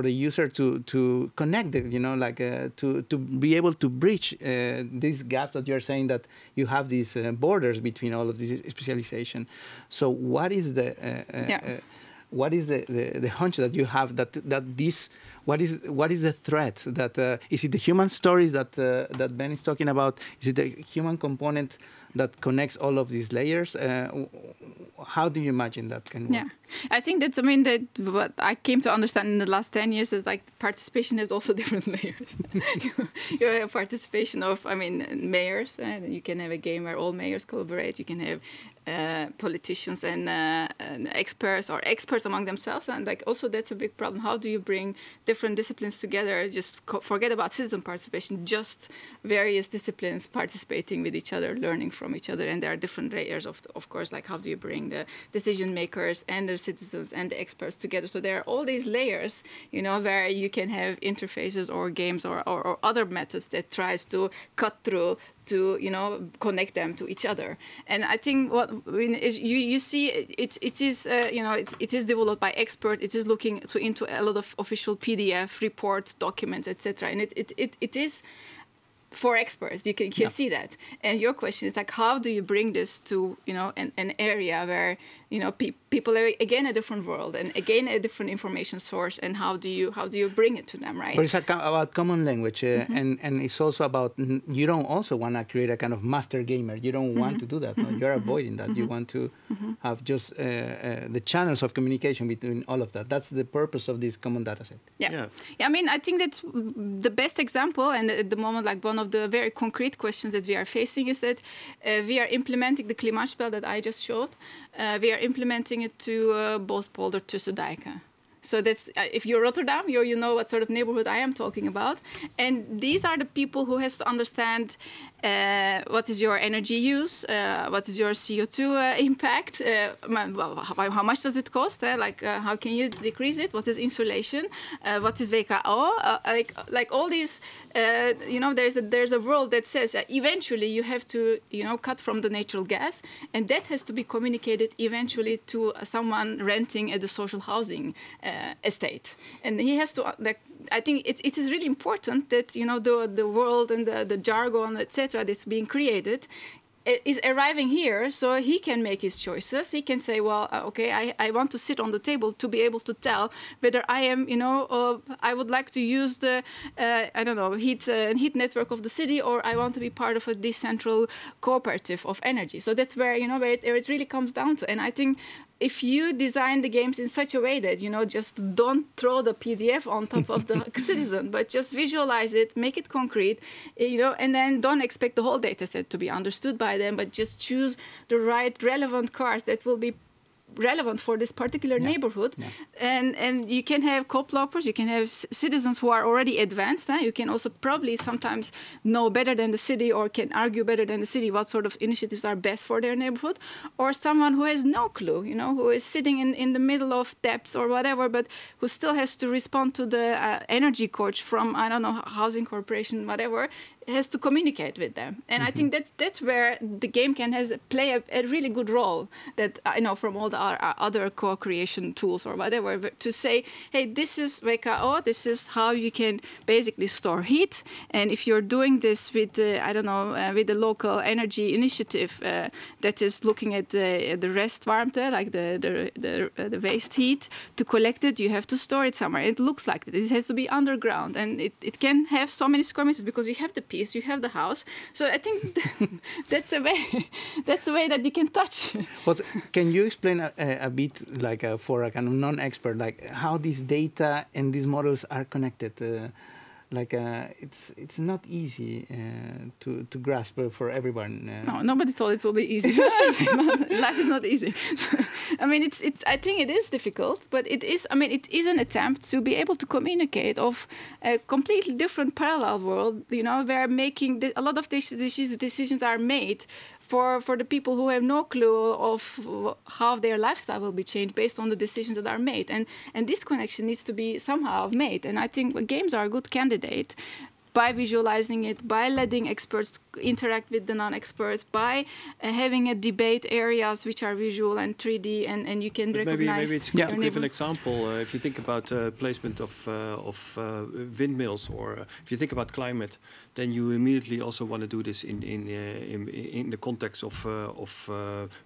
the user to connect it, to be able to bridge these gaps that you're saying, that you have these borders between all of this specialization. So what is the hunch that you have that this, what is the threat? That is it the human stories that Ben is talking about? Is it the human component that connects all of these layers? How do you imagine that can work? Yeah, I think that's, that what I came to understand in the last 10 years is like participation has also different layers. You have participation of, mayors. You can have a game where all mayors collaborate. You can have politicians and experts or experts among themselves. And like also that's a big problem. How do you bring different disciplines together? Just forget about citizen participation, just various disciplines participating with each other, learning from each other. And there are different layers of course, like how do you bring the decision makers and the citizens and the experts together? So there are all these layers, you know, where you can have interfaces or games or other methods that tries to cut through to, you know, connect them to each other. And I think what is you see it is you know, it is developed by experts. It is looking into a lot of official PDF reports, documents, etc. And it is for experts. You can see that. And your question is like, how do you bring this to, you know, an area where, you know, people are again a different world and again a different information source, and how do you bring it to them, right? But it's about common language, and it's also about, you don't also want to create a kind of master gamer. You don't want to do that. No? You're avoiding that. You want to have just the channels of communication between all of that. That's the purpose of this common data set. Yeah. I mean, I think that's the best example, and at the moment, like one of the very concrete questions that we are facing is that we are implementing the klimaatspel that I just showed. We are implementing it to Bospolder, Tussendijken. So that's if you're Rotterdam, you know what sort of neighborhood I am talking about. And these are the people who has to understand what is your energy use, what is your CO2 impact, how much does it cost, how can you decrease it, what is insulation, what is WKO, like all these, you know, there's a world that says eventually you have to, you know, cut from the natural gas, and that has to be communicated eventually to someone renting at the social housing estate, and he has to like. I think it is really important that, you know, the world and the jargon, etc., that's being created is arriving here, so he can make his choices. He can say, well, okay, I want to sit on the table to be able to tell whether I am, you know, I would like to use the, I don't know, heat network of the city, or I want to be part of a decentral cooperative of energy. So that's where, you know, where it really comes down to. And I think if you design the games in such a way that, you know, just don't throw the PDF on top of the citizen, but just visualize it, make it concrete, you know, and then don't expect the whole data set to be understood by them, but just choose the right relevant cards that will be relevant for this particular neighborhood. And you can have co-developers, you can have citizens who are already advanced. You can also probably sometimes know better than the city, or can argue better than the city what sort of initiatives are best for their neighborhood, or someone who has no clue, you know, who is sitting in the middle of debts or whatever, but who still has to respond to the energy coach from, I don't know, housing corporation, whatever, has to communicate with them. And I think that's where the game can play a really good role, that I know from all the other co-creation tools or whatever, to say, hey, this is WKO, this is how you can basically store heat. And if you're doing this with, I don't know, with the local energy initiative that is looking at the restwarmte, like the waste heat, to collect it, you have to store it somewhere. It looks like that. It has to be underground, and it can have so many square meters because you have the piece, you have the house. So I think that's the way that you can touch. But can you explain a bit, like for a kind of non-expert, like how these data and these models are connected? It's not easy to grasp for everyone. No, nobody thought it will be easy. Life is not easy. I mean, I think it is difficult, but it is. I mean, it is an attempt to be able to communicate of a completely different parallel world. You know, where a lot of decisions are made for the people who have no clue of how their lifestyle will be changed based on the decisions that are made. And this connection needs to be somehow made. And I think games are a good candidate by visualizing it, by letting experts interact with the non-experts, by having a debate areas which are visual and 3D, and you can recognize. Maybe it's good to give an example. If you think about placement of windmills, or if you think about climate, then you immediately also want to do this in the context of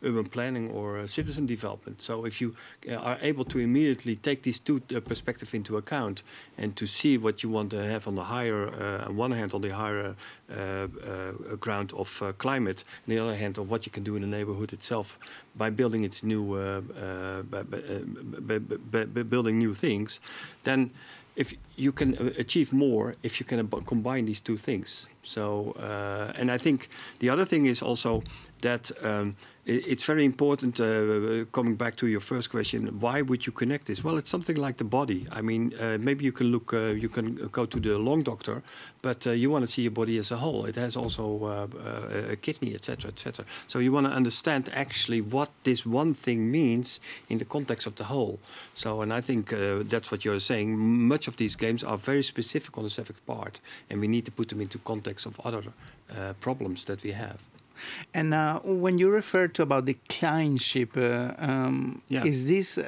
urban planning or citizen development. So if you are able to immediately take these two perspectives into account, and to see what you want to have on the higher, on one hand, on the higher ground of climate, on the other hand, of what you can do in the neighborhood itself by building its new, building new things, then if you can achieve more if you can combine these two things. So, and I think the other thing is also that it's very important, coming back to your first question, why would you connect this? Well, it's something like the body. I mean, maybe you can look, you can go to the lung doctor, but you want to see your body as a whole. It has also a kidney, etc., etc. So you want to understand actually what this one thing means in the context of the whole. So, and I think that's what you're saying. Much of these games are very specific on the civic part, and we need to put them into context of other problems that we have. And when you refer to about the clientship, is this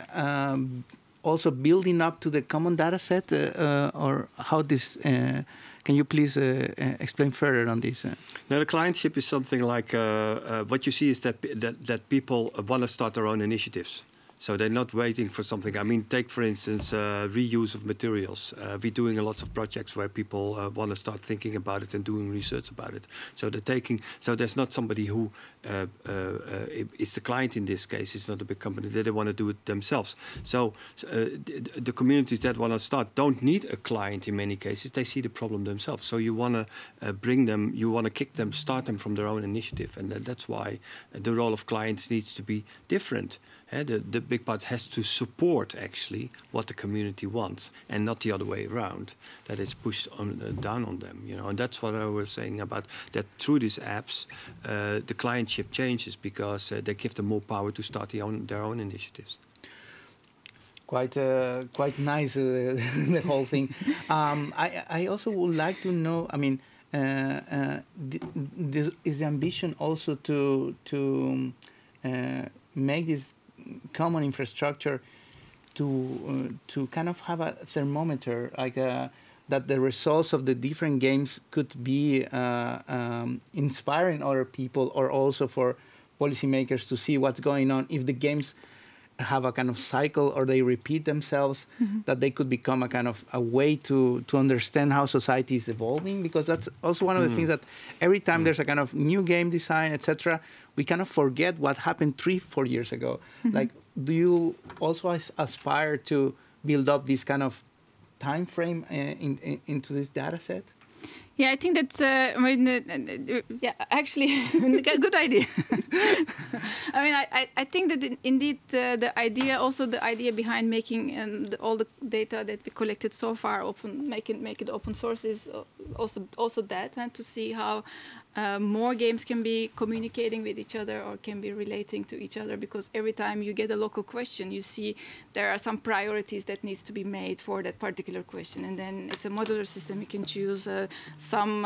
also building up to the common data set, or how this? Can you please explain further on this? Now, the clientship is something like what you see is that people want to start their own initiatives. So they're not waiting for something. I mean, take, for instance, reuse of materials. We're doing a lot of projects where people want to start thinking about it and doing research about it. So they're taking. So there's not somebody who is the client in this case. It's not a big company. They want to do it themselves. So the communities that want to start don't need a client in many cases. They see the problem themselves. So you want to bring them. You want to kick them, start them from their own initiative, and that's why the role of clients needs to be different. The big part has to support actually what the community wants, and not the other way around, that it's pushed down on them. You know, and that's what I was saying about that. Through these apps, the clientship changes because they give them more power to start their own initiatives. Quite nice, the whole thing. I also would like to know. I mean, is the ambition also to make this common infrastructure to kind of have a thermometer, like that the results of the different games could be inspiring other people, or also for policymakers to see what's going on if the games have a kind of cycle or they repeat themselves, that they could become a kind of a way to understand how society is evolving, because that's also one of the things that every time there's a kind of new game design, etc., we kind of forget what happened 3-4 years ago. Like, do you also aspire to build up this kind of time frame into this data set? Yeah, I think that's, yeah, actually, good idea. I mean, I think that indeed the idea behind making all the data that we collected so far open, make it open source, is also that, and to see how more games can be communicating with each other or can be relating to each other, because every time you get a local question, you see there are some priorities that needs to be made for that particular question, and then it's a modular system. You can choose some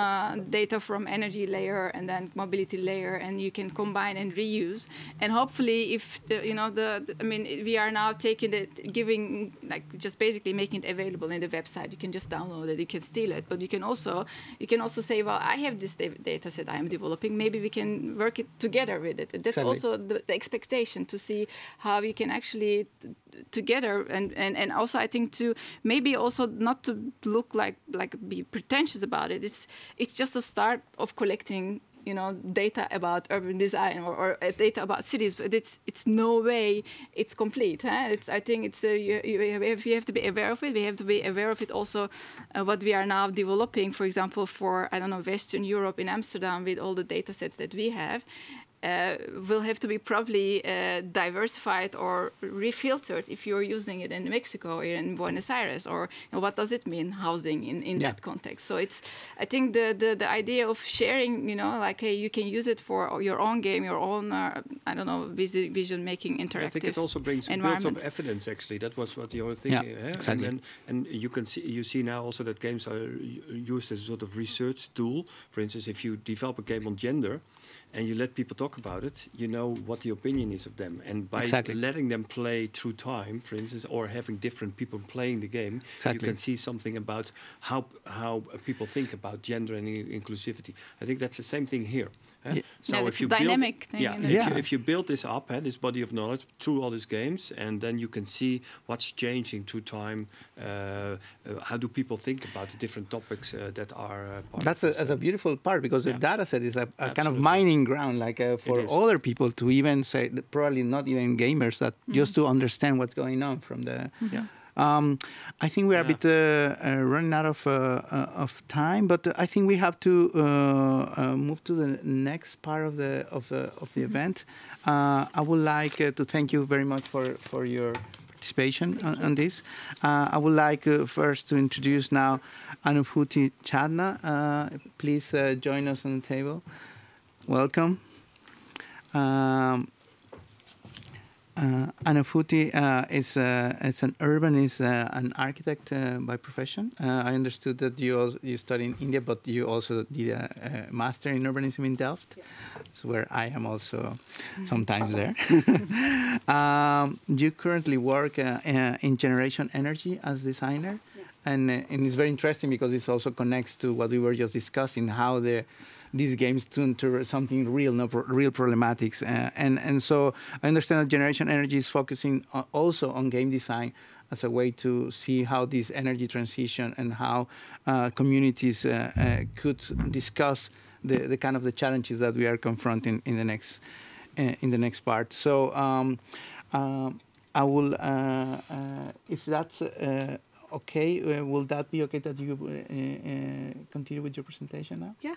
data from energy layer and then mobility layer, and you can combine and reuse. And hopefully, if I mean, we are now taking it, giving, like, just basically making it available in the website. You can just download it, you can steal it, but you can also say, well, I have this data set I am developing. Maybe we can work it together with it. That's exactly. Also the expectation, to see how we can actually together, and also I think to maybe also not to look like be pretentious about it. It's just a start of collecting data about urban design or data about cities, but it's no way it's complete. I think it's we have to be aware of it. We have to be aware of it also. What we are now developing, for example, for Western Europe in Amsterdam, with all the data sets that we have. Will have to be probably diversified or refiltered if you're using it in Mexico or in Buenos Aires, or what does it mean housing in that context. So I think the idea of sharing, like, hey, you can use it for your own game, your own vision making interactive. I think it also builds up evidence. Actually, that was what you were thinking. Yeah, exactly. And you see now also that games are used as a sort of research tool. For instance, if you develop a game on gender, and you let people talk about it, you know what the opinion is of them. And by letting them play through time, for instance, or having different people playing the game, you can see something about how people think about gender and inclusivity. I think that's the same thing here. Yeah. So if you dynamic build, thing. If you build this up, this body of knowledge through all these games, and then you can see what's changing through time. How do people think about the different topics that are part That's a beautiful part, because the data set is a kind of mining ground, like for other people to even say, probably not even gamers, that just to understand what's going on from the. I think we are a bit running out of time, but I think we have to move to the next part of the event. I would like to thank you very much for your participation on this. I would like first to introduce now Untitled Chapter. Please join us on the table. Welcome. Anafuti is an urbanist, an architect by profession. I understood that you studied in India, but you also did a master in urbanism in Delft, where I am also sometimes there. You currently work in generation energy as designer, and it's very interesting because this also connects to what we were just discussing, how these games turn to something real, real problematics. And so I understand that generation energy is focusing also on game design as a way to see how this energy transition and how communities could discuss the kind of the challenges that we are confronting in the next part. So I will, if that's okay, will that be okay that you continue with your presentation now? Yeah.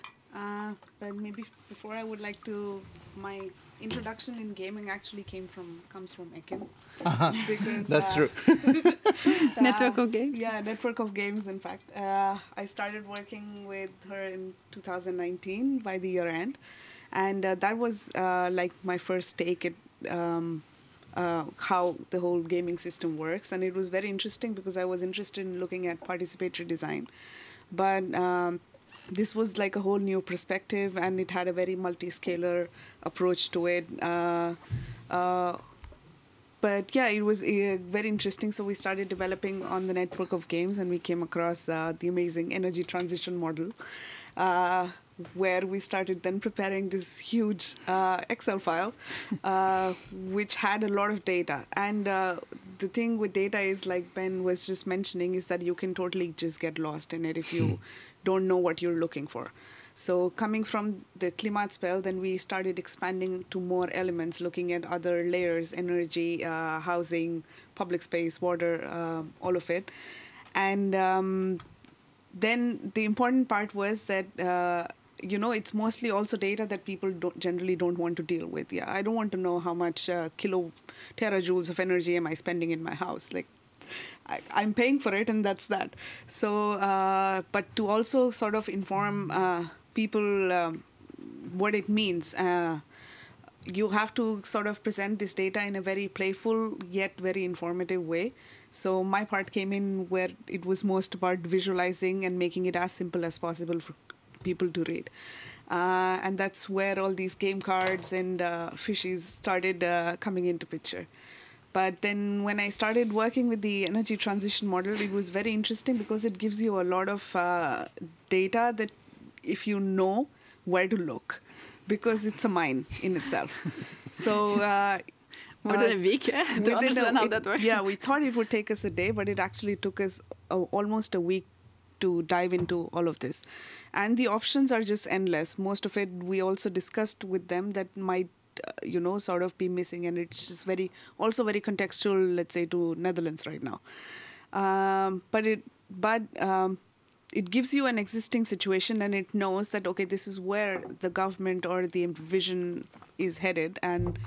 But maybe before I would like to, my introduction in gaming actually comes from Ekim. Because, that's true. Network of games? Yeah, network of games, in fact. I started working with her in 2019 by the year end. And that was like my first take at how the whole gaming system works. And it was very interesting because I was interested in looking at participatory design. But this was like a whole new perspective, and it had a very multi-scalar approach to it. But yeah, it was very interesting. So we started developing on the network of games, and we came across the amazing energy transition model, where we started then preparing this huge Excel file, which had a lot of data. And the thing with data is, like Ben was just mentioning, is that you can totally just get lost in it if you don't know what you're looking for. So coming from the Klimatspel, then we started expanding to more elements, looking at other layers, energy, housing, public space, water, all of it. And then the important part was that, it's mostly also data that people generally don't want to deal with. Yeah, I don't want to know how much terajoules of energy am I spending in my house. Like, I'm paying for it, and that's that. So, but to also sort of inform people what it means, you have to sort of present this data in a very playful yet very informative way. So my part came in where it was most about visualizing and making it as simple as possible for people to read. And that's where all these game cards and fishies started coming into picture. But then when I started working with the energy transition model, it was very interesting because it gives you a lot of data that if you know where to look, because it's a mine in itself. So within a week to understand how that works. Yeah, we thought it would take us a day, but it actually took us almost a week to dive into all of this. And the options are just endless. Most of it we also discussed with them that might sort of be missing, and it's just very contextual, let's say, to Netherlands right now. But it gives you an existing situation, and it knows that, okay, this is where the government or the vision is headed, and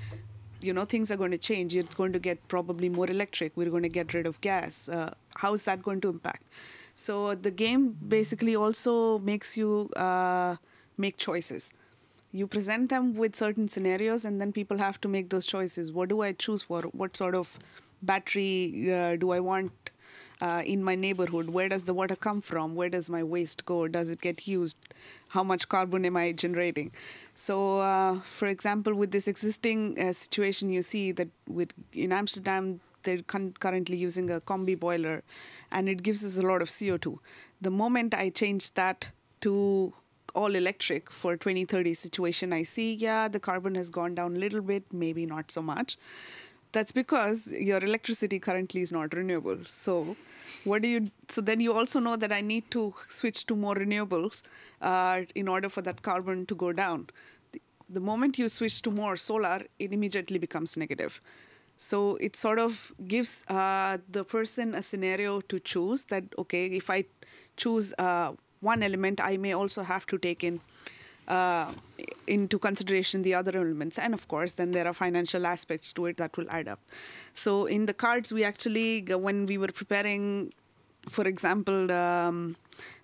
things are going to change. It's going to get probably more electric. We're going to get rid of gas. How is that going to impact? So the game basically also makes you make choices. You present them with certain scenarios, and then people have to make those choices. What do I choose for? What sort of battery do I want in my neighborhood? Where does the water come from? Where does my waste go? Does it get used? How much carbon am I generating? So, for example, with this existing situation, you see that in Amsterdam, they're currently using a combi boiler, and it gives us a lot of CO2. The moment I change that to all electric for 2030 situation, I see, the carbon has gone down a little bit, maybe not so much. That's because your electricity currently is not renewable. So then you also know that I need to switch to more renewables in order for that carbon to go down. The moment you switch to more solar, it immediately becomes negative. So it sort of gives the person a scenario to choose that, okay, if I choose one element, I may also have to take into consideration the other elements. And of course, then there are financial aspects to it that will add up. So in the cards, we actually, when we were preparing, for example,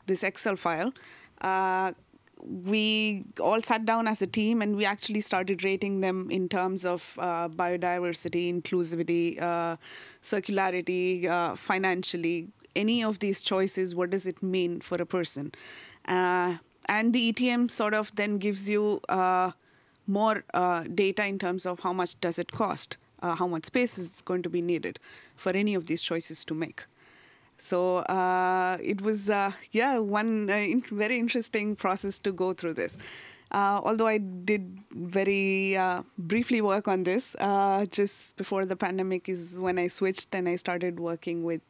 this Excel file, we all sat down as a team and we actually started rating them in terms of biodiversity, inclusivity, circularity, financially. Any of these choices, what does it mean for a person? And the ETM sort of then gives you more data in terms of how much does it cost, how much space is going to be needed for any of these choices to make. So it was, one very interesting process to go through this. Although I did very briefly work on this, just before the pandemic is when I switched and I started working with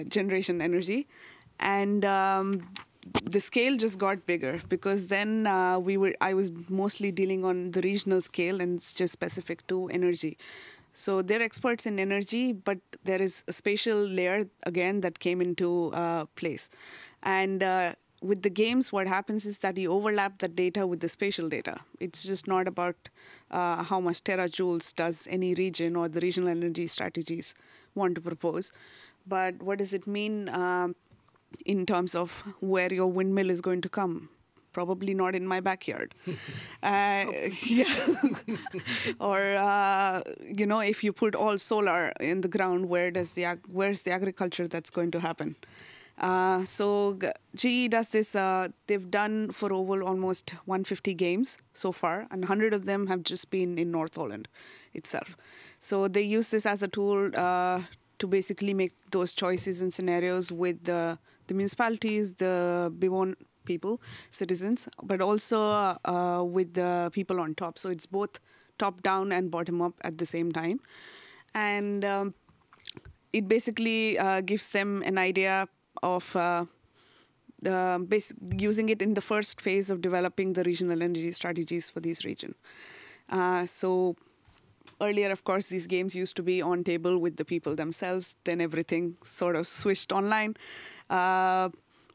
generation energy. And the scale just got bigger because then I was mostly dealing on the regional scale and it's just specific to energy. So they're experts in energy, but there is a spatial layer, again, that came into place. And with the games, what happens is that you overlap the data with the spatial data. It's just not about how much terajoules does any region or the regional energy strategies want to propose, but what does it mean in terms of where your windmill is going to come? Probably not in my backyard. Or, if you put all solar in the ground, where's the agriculture that's going to happen? So GE does this, they've done for over almost 150 games so far, and 100 of them have just been in North Holland itself. So they use this as a tool to basically make those choices and scenarios with the municipalities, the Bivon people, citizens, but also with the people on top. So it's both top down and bottom up at the same time. And it basically gives them an idea of using it in the first phase of developing the regional energy strategies for this region. So earlier, of course, these games used to be on table with the people themselves. Then everything sort of switched online.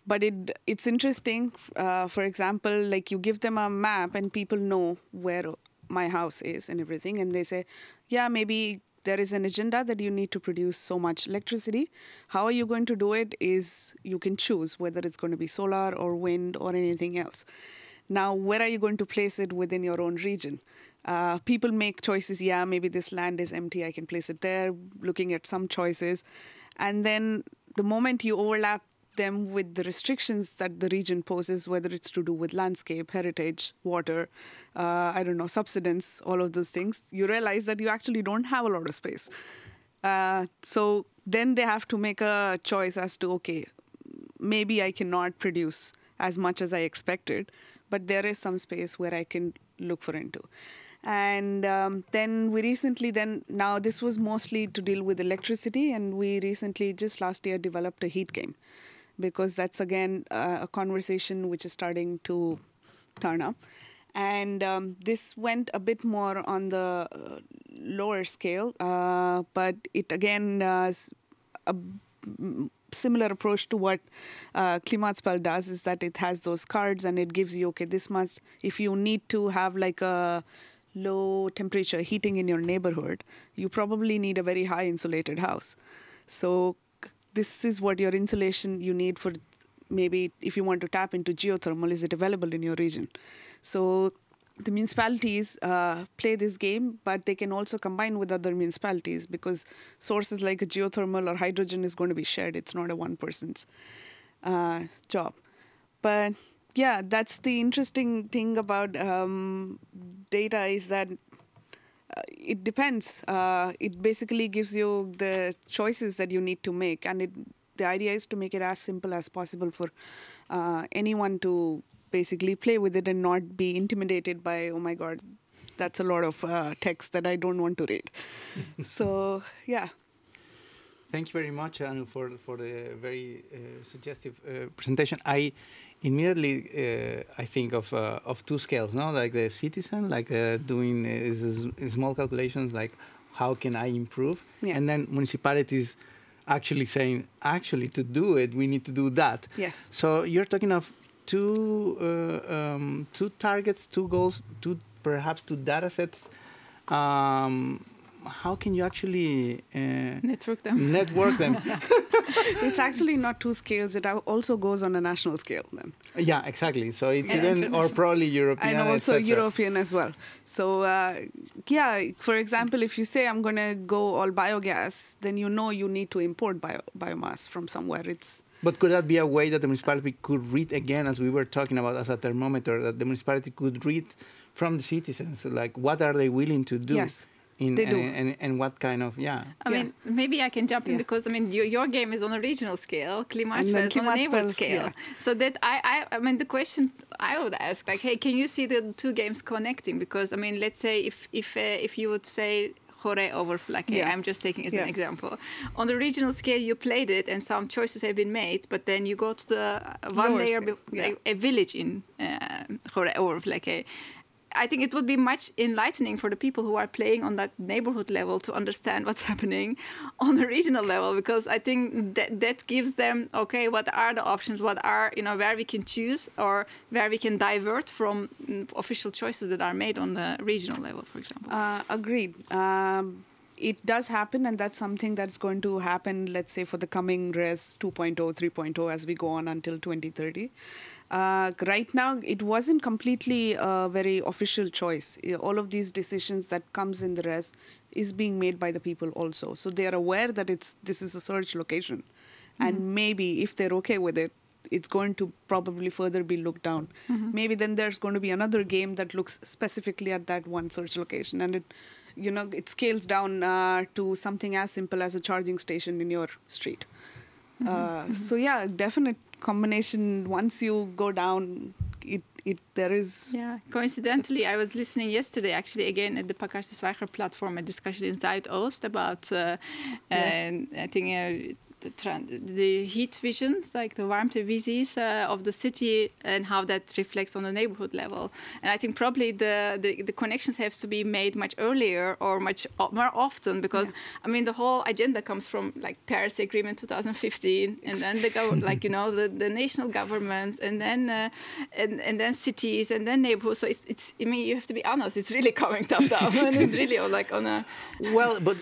But it's interesting, for example, like you give them a map and people know where my house is and everything. And they say, yeah, maybe there is an agenda that you need to produce so much electricity. How are you going to do it is you can choose whether it's going to be solar or wind or anything else. Now, where are you going to place it within your own region? People make choices. Yeah, maybe this land is empty. I can place it there, looking at some choices. And then the moment you overlap them with the restrictions that the region poses, whether it's to do with landscape, heritage, water, subsidence, all of those things, you realize that you actually don't have a lot of space. So then they have to make a choice as to, okay, maybe I cannot produce as much as I expected, but there is some space where I can look for into. And then we recently, now this was mostly to deal with electricity, and we recently, just last year, developed a heat game, because that's, again, a conversation which is starting to turn up. And this went a bit more on the lower scale, but it, again, is a similar approach to what Klimatspel does, is that it has those cards and it gives you, okay, this much, if you need to have like a low temperature heating in your neighborhood, you probably need a very high insulated house. So this is what your insulation you need for, maybe if you want to tap into geothermal, is it available in your region? So the municipalities play this game, but they can also combine with other municipalities, because sources like a geothermal or hydrogen is going to be shared. It's not a one person's job. But yeah, that's the interesting thing about data, is that it depends. It basically gives you the choices that you need to make. And the idea is to make it as simple as possible for anyone to basically play with it and not be intimidated by, oh my God, that's a lot of text that I don't want to read. So, yeah. Thank you very much, Anu, for the very suggestive presentation. I immediately I think of two scales, no? Like the citizen, like doing small calculations, like how can I improve? Yeah. And then municipalities actually saying, actually, to do it, we need to do that. Yes. So you're talking of two targets, two goals, perhaps two data sets. How can you actually network them? It's actually not two scales. It also goes on a national scale then. Yeah, exactly. So it's even, or probably European. And also European as well. So for example, if you say I'm going to go all biogas, then you know you need to import biomass from somewhere. But could that be a way that the municipality could read, again, as we were talking about as a thermometer, that the municipality could read from the citizens, like what are they willing to do? Yes. They do. And what kind of, I mean, maybe I can jump in because, I mean, your game is on a regional scale, Klimaatspel is on a neighborhood scale. Yeah. So that, I mean, the question I would ask, like, hey, can you see the two games connecting? Because, I mean, let's say if you would say Jorge over Flekke, I'm just taking as an example. On the regional scale, you played it and some choices have been made, but then you go to the one layer, a village in Jorge over Flekke. I think it would be much enlightening for the people who are playing on that neighborhood level to understand what's happening on the regional level, because I think that gives them, okay, what are the options, what are, where we can choose or where we can divert from official choices that are made on the regional level, for example. Agreed. It does happen, and that's something that's going to happen, let's say, for the coming RES 2.0, 3.0 as we go on until 2030. Right now, it wasn't completely a very official choice. All of these decisions that comes in the RES is being made by the people also. So they are aware that this is a search location. And maybe if they're okay with it, it's going to probably further be looked down. Maybe then there's going to be another game that looks specifically at that one search location. And it scales down to something as simple as a charging station in your street. So yeah, definite combination. Once you go down, there is... Yeah, coincidentally, I was listening yesterday, actually, again, at the Pakkars de Zwijger platform, a discussion in Zuidoost about, I think... the heat visions, like the warmtevisies of the city and how that reflects on the neighborhood level. And I think probably the connections have to be made much earlier or much more often, because I mean the whole agenda comes from like Paris Agreement 2015, and then the national governments, and then cities, and then neighborhoods. So it's I mean, you have to be honest, it's really coming top down and it's really like on a... Well, but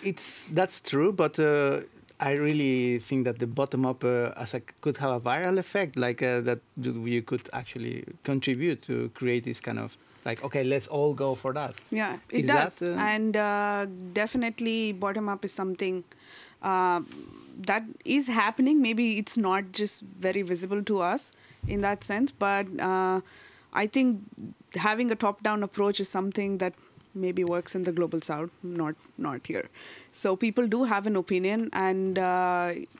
that's true, but I really think that the bottom-up could have a viral effect, like that you could actually contribute to create this kind of, like, okay, let's all go for that. Yeah, it does. And definitely bottom-up is something that is happening. Maybe it's not just very visible to us in that sense, but I think having a top-down approach is something that maybe works in the global south, not here. So people do have an opinion, and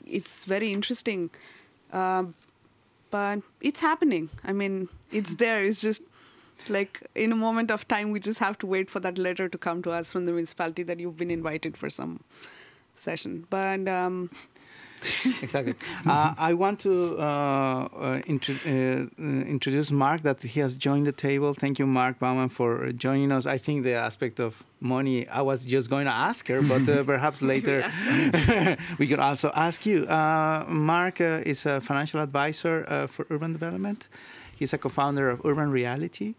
it's very interesting. But it's happening. I mean, it's there. It's just like in a moment of time, we just have to wait for that letter to come to us from the municipality that you've been invited for some session. But exactly. I want to introduce Mark, that he has joined the table. Thank you, Mark Baumann, for joining us. I think the aspect of money, I was just going to ask her, but perhaps later we could also ask you. Mark is a financial advisor for urban development. He's a co-founder of Urban Reality.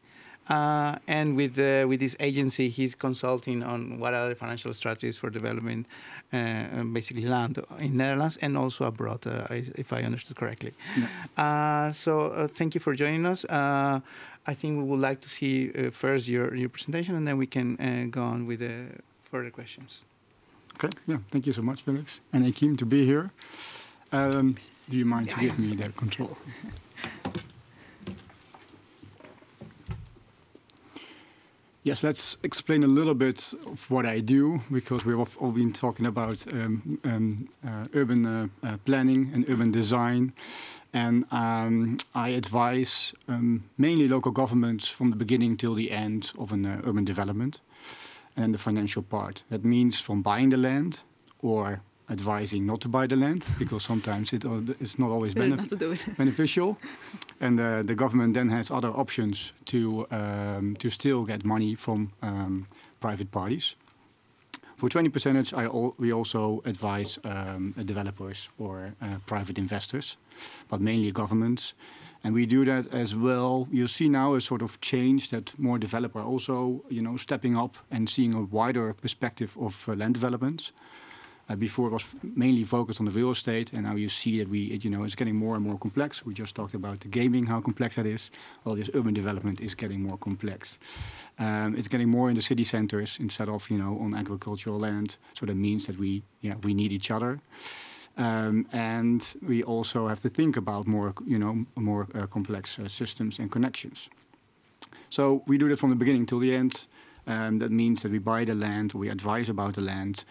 And with this agency, he's consulting on what are the financial strategies for developing basically land in Netherlands and also abroad, if I understood correctly. Yeah. So thank you for joining us. I think we would like to see first your presentation, and then we can go on with further questions. Okay. Yeah. Thank you so much, Felix and Akim, to be here. Do you mind to give me the control? Yes, let's explain a little bit of what I do, because we've all been talking about urban planning and urban design. And I advise mainly local governments from the beginning till the end of an urban development and the financial part. That means from buying the land or advising not to buy the land, because sometimes it's not always beneficial. And the government then has other options to still get money from private parties. For 20%, we also advise developers or private investors, but mainly governments. And we do that as well. You see now a sort of change that more developers also, stepping up and seeing a wider perspective of land development. Before it was mainly focused on the real estate, and now you see that it's getting more and more complex. We just talked about the gaming, how complex that is. Well, this urban development is getting more complex. It's getting more in the city centers instead of on agricultural land. So that means that we need each other, and we also have to think about more complex systems and connections. So we do that from the beginning till the end. That means that we buy the land, we advise about the land.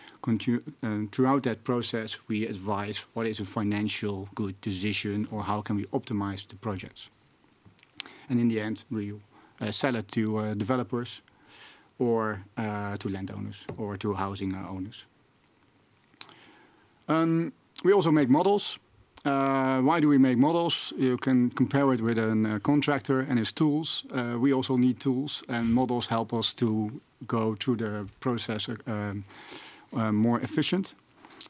Throughout that process, we advise what is a financial good decision or how can we optimize the projects. And in the end, we sell it to developers or to landowners or to housing owners. We also make models. Why do we make models? You can compare it with a contractor and his tools. We also need tools, and models help us to go through the process more efficient,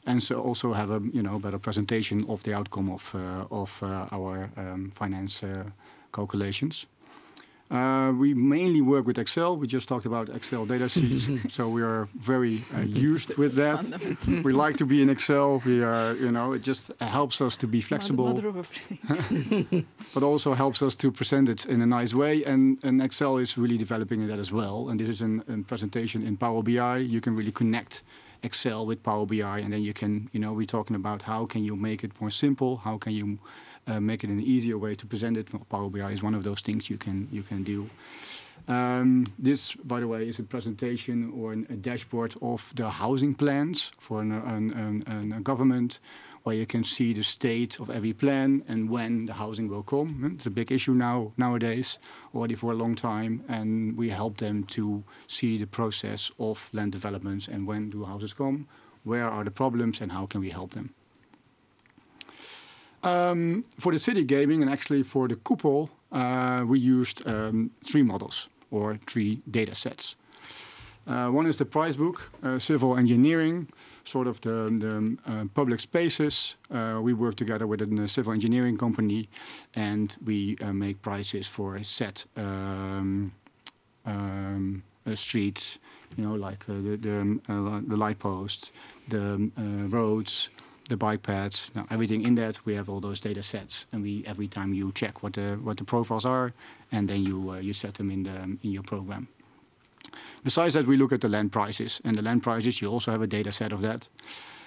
and so also have a better presentation of the outcome of our finance calculations. We mainly work with Excel. We just talked about Excel data sheets, so we are very used with that. We like to be in Excel. We are, it just helps us to be flexible, but also helps us to present it in a nice way. And Excel is really developing that as well. And this is a presentation in Power BI. You can really connect Excel with Power BI, and then you can, we're talking about how can you make it more simple? How can you make it an easier way to present it? Power BI is one of those things you can do. This, by the way, is a presentation or a dashboard of the housing plans for a government, where you can see the state of every plan and when the housing will come. It's a big issue nowadays, already for a long time, and we help them to see the process of land developments and when do houses come, where are the problems, and how can we help them. For the city gaming and actually for the Koepel, we used 3 models or 3 data sets. One is the price book, civil engineering, sort of the public spaces. We work together with a civil engineering company, and we make prices for a set streets, like the light posts, the roads, the bike paths, everything in that. We have all those data sets, and every time you check what the profiles are, and then you set them in your program. Besides that, we look at the land prices, and the land prices, you also have a data set of that,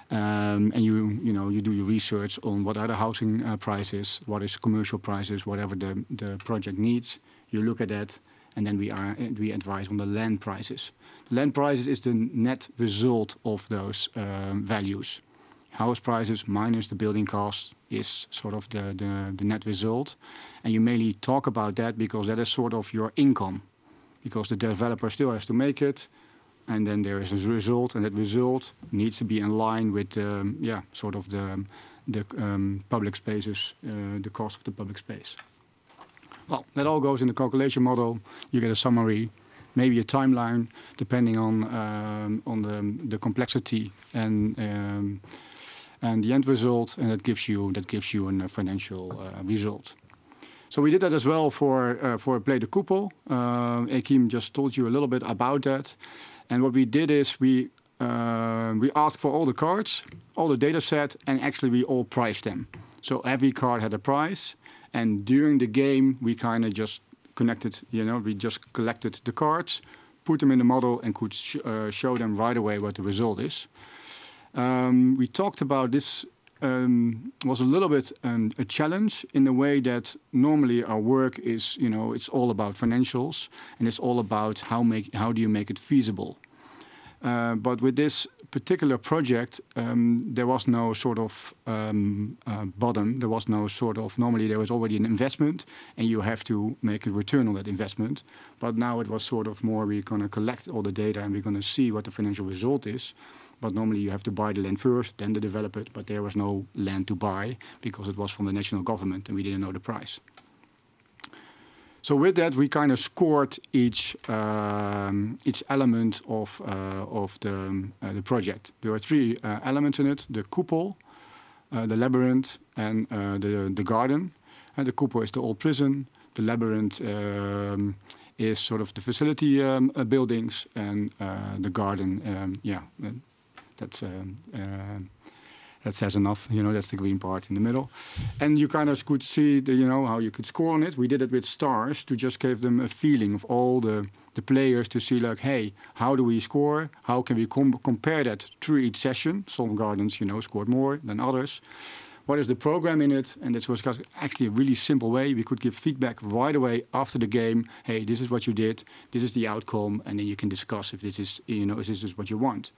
and you do your research on what are the housing prices, what is commercial prices, whatever the project needs. You look at that, and then we advise on the land prices. Land prices is the net result of those values. House prices minus the building cost is sort of the net result. And you mainly talk about that because that is sort of your income. Because the developer still has to make it. And then there is a result, and that result needs to be in line with the public spaces, the cost of the public space. Well, that all goes in the calculation model. You get a summary, maybe a timeline, depending on the complexity and the end result, and that gives you a financial result. So we did that as well for Play the Koepel. Akim just told you a little bit about that, and what we did is we asked for all the cards, all the data set, and actually we all priced them. So every card had a price, and during the game we kind of just connected. We just collected the cards, put them in the model, and could show them right away what the result is. We talked about this was a little bit a challenge in the way that normally our work is, it's all about financials, and it's all about how do you make it feasible. But with this particular project, there was no sort of bottom. There was no sort of, normally there was already an investment, and you have to make a return on that investment. But now it was sort of more, we're going to collect all the data, and we're going to see what the financial result is. But normally you have to buy the land first, then develop it. But there was no land to buy because it was from the national government and we didn't know the price. So with that, we kind of scored each element of the project. There were 3 elements in it: the koepel, the labyrinth, and the garden. And the koepel is the old prison. The labyrinth is sort of the facility buildings, and the garden, that says enough. That's the green part in the middle. And you kind of could see how you could score on it. We did it with stars to just give them a feeling of all the players, to see like, hey, how do we score? How can we compare that through each session? Some gardens, scored more than others. What is the program in it? And this was actually a really simple way. We could give feedback right away after the game. Hey, this is what you did. This is the outcome. And then you can discuss if this is, if this is what you want.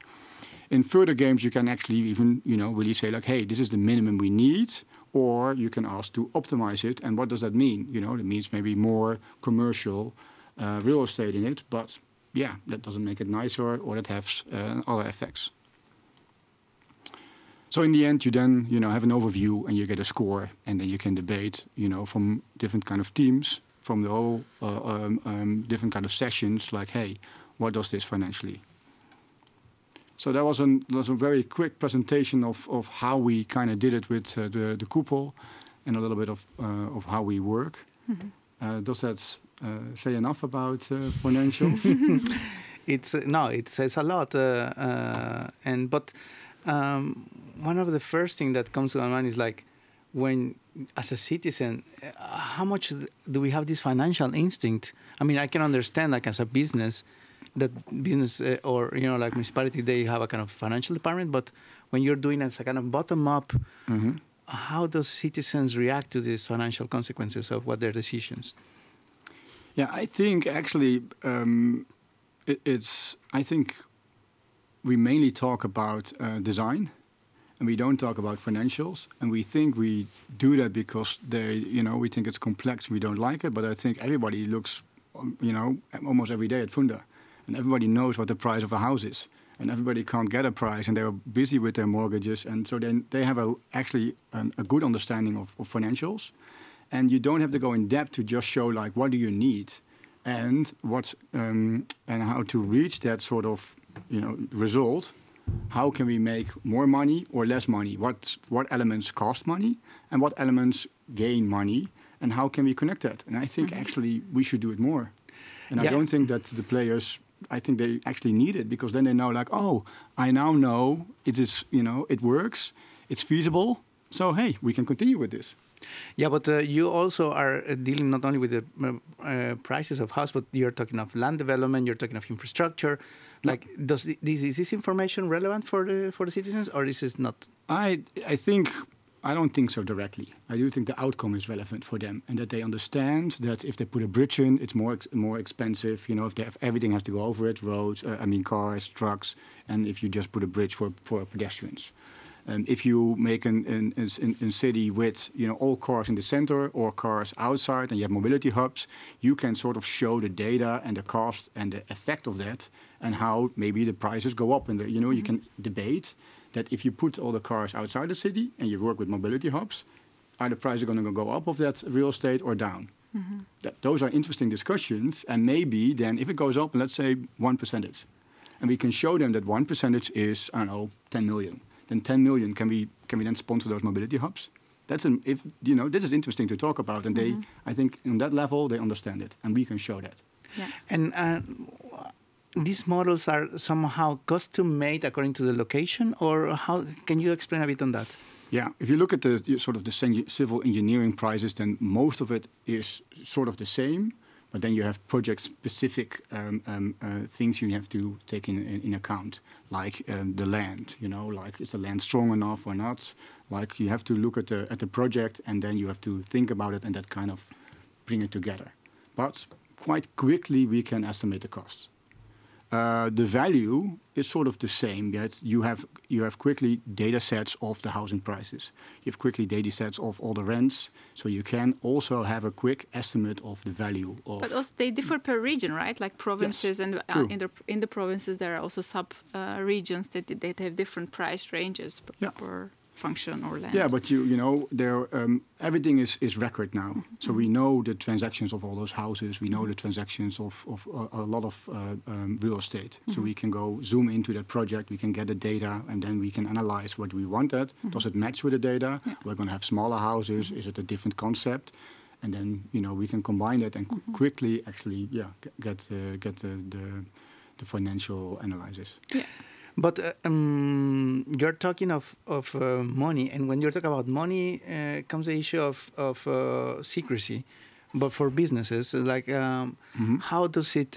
In further games, you can actually even, really say like, hey, this is the minimum we need. Or you can ask to optimize it. And what does that mean? It means maybe more commercial real estate in it. But yeah, that doesn't make it nicer, or that has other effects. So in the end, you then have an overview and you get a score, and then you can debate from different kind of teams, from the whole different kind of sessions, like, hey, what does this financially? So that was a very quick presentation of how we kind of did it with the koepel, and a little bit of how we work. Mm-hmm. Does that say enough about financials? It says a lot, but. One of the first things that comes to my mind is like, when, as a citizen, how much do we have this financial instinct? I mean, I can understand, like, as a business, that business or like municipality, they have a kind of financial department. But when you're doing it as a kind of bottom up, mm-hmm. How do citizens react to these financial consequences of what their decisions? Yeah, I think actually I think we mainly talk about design, and we don't talk about financials. And we think we do that because we think it's complex, we don't like it. But I think everybody looks, almost every day at Funda, and everybody knows what the price of a house is. And everybody can't get a price, and they're busy with their mortgages. And so then they have actually a good understanding of financials. And you don't have to go in depth to just show, like, what do you need, and and how to reach that sort of result. How can we make more money or less money? What elements cost money, and what elements gain money, and how can we connect that? And I think actually we should do it more. And I don't think that the players, I think they actually need it, because then they know, like, oh, I now know it is, it works, it's feasible. So hey, we can continue with this. Yeah, but you also are dealing not only with the prices of house, but you're talking of land development, you're talking of infrastructure. Like, is this information relevant for the citizens, or is this not? I don't think so directly. I do think the outcome is relevant for them, and that they understand that if they put a bridge in, it's more expensive. If everything has to go over it, roads, cars, trucks, and if you just put a bridge for pedestrians. If you make a city with all cars in the center or cars outside, and you have mobility hubs, you can sort of show the data and the cost and the effect of that, and how maybe the prices go up. And you can debate that if you put all the cars outside the city and you work with mobility hubs, are the prices going to go up of that real estate or down? Mm-hmm. Those are interesting discussions, and maybe then if it goes up, let's say 1%, and we can show them that 1% is, I don't know, 10 million. Then 10 million, can we then sponsor those mobility hubs? This is interesting to talk about, and I think on that level they understand it, and we can show that. Yeah. And these models are somehow custom made according to the location, or how? Can you explain a bit on that? Yeah, if you look at the sort of the civil engineering prices, then most of it is sort of the same. But then you have project-specific things you have to take in account, like the land. Like, is the land strong enough or not? Like, you have to look at the project, and then you have to think about it, and that kind of bring it together. But quite quickly we can estimate the costs. The value is sort of the same, yet you have quickly data sets of the housing prices. You have quickly data sets of all the rents, so you can also have a quick estimate of the value of. But also they differ per region, right? Like provinces, yes, and in the provinces there are also sub regions that have different price ranges. Yeah. function or land. Yeah, but you know, there everything is record now. So we know the transactions of all those houses. We know the transactions of a lot of real estate. So we can go zoom into that project. We can get the data, and then we can analyze what we wanted. Does it match with the data? Yeah. We're going to have smaller houses. Is it a different concept? And then we can combine it and quickly actually get the financial analysis. Yeah. But you're talking of money, and when you're talking about money, comes the issue of secrecy. But for businesses, like how does it?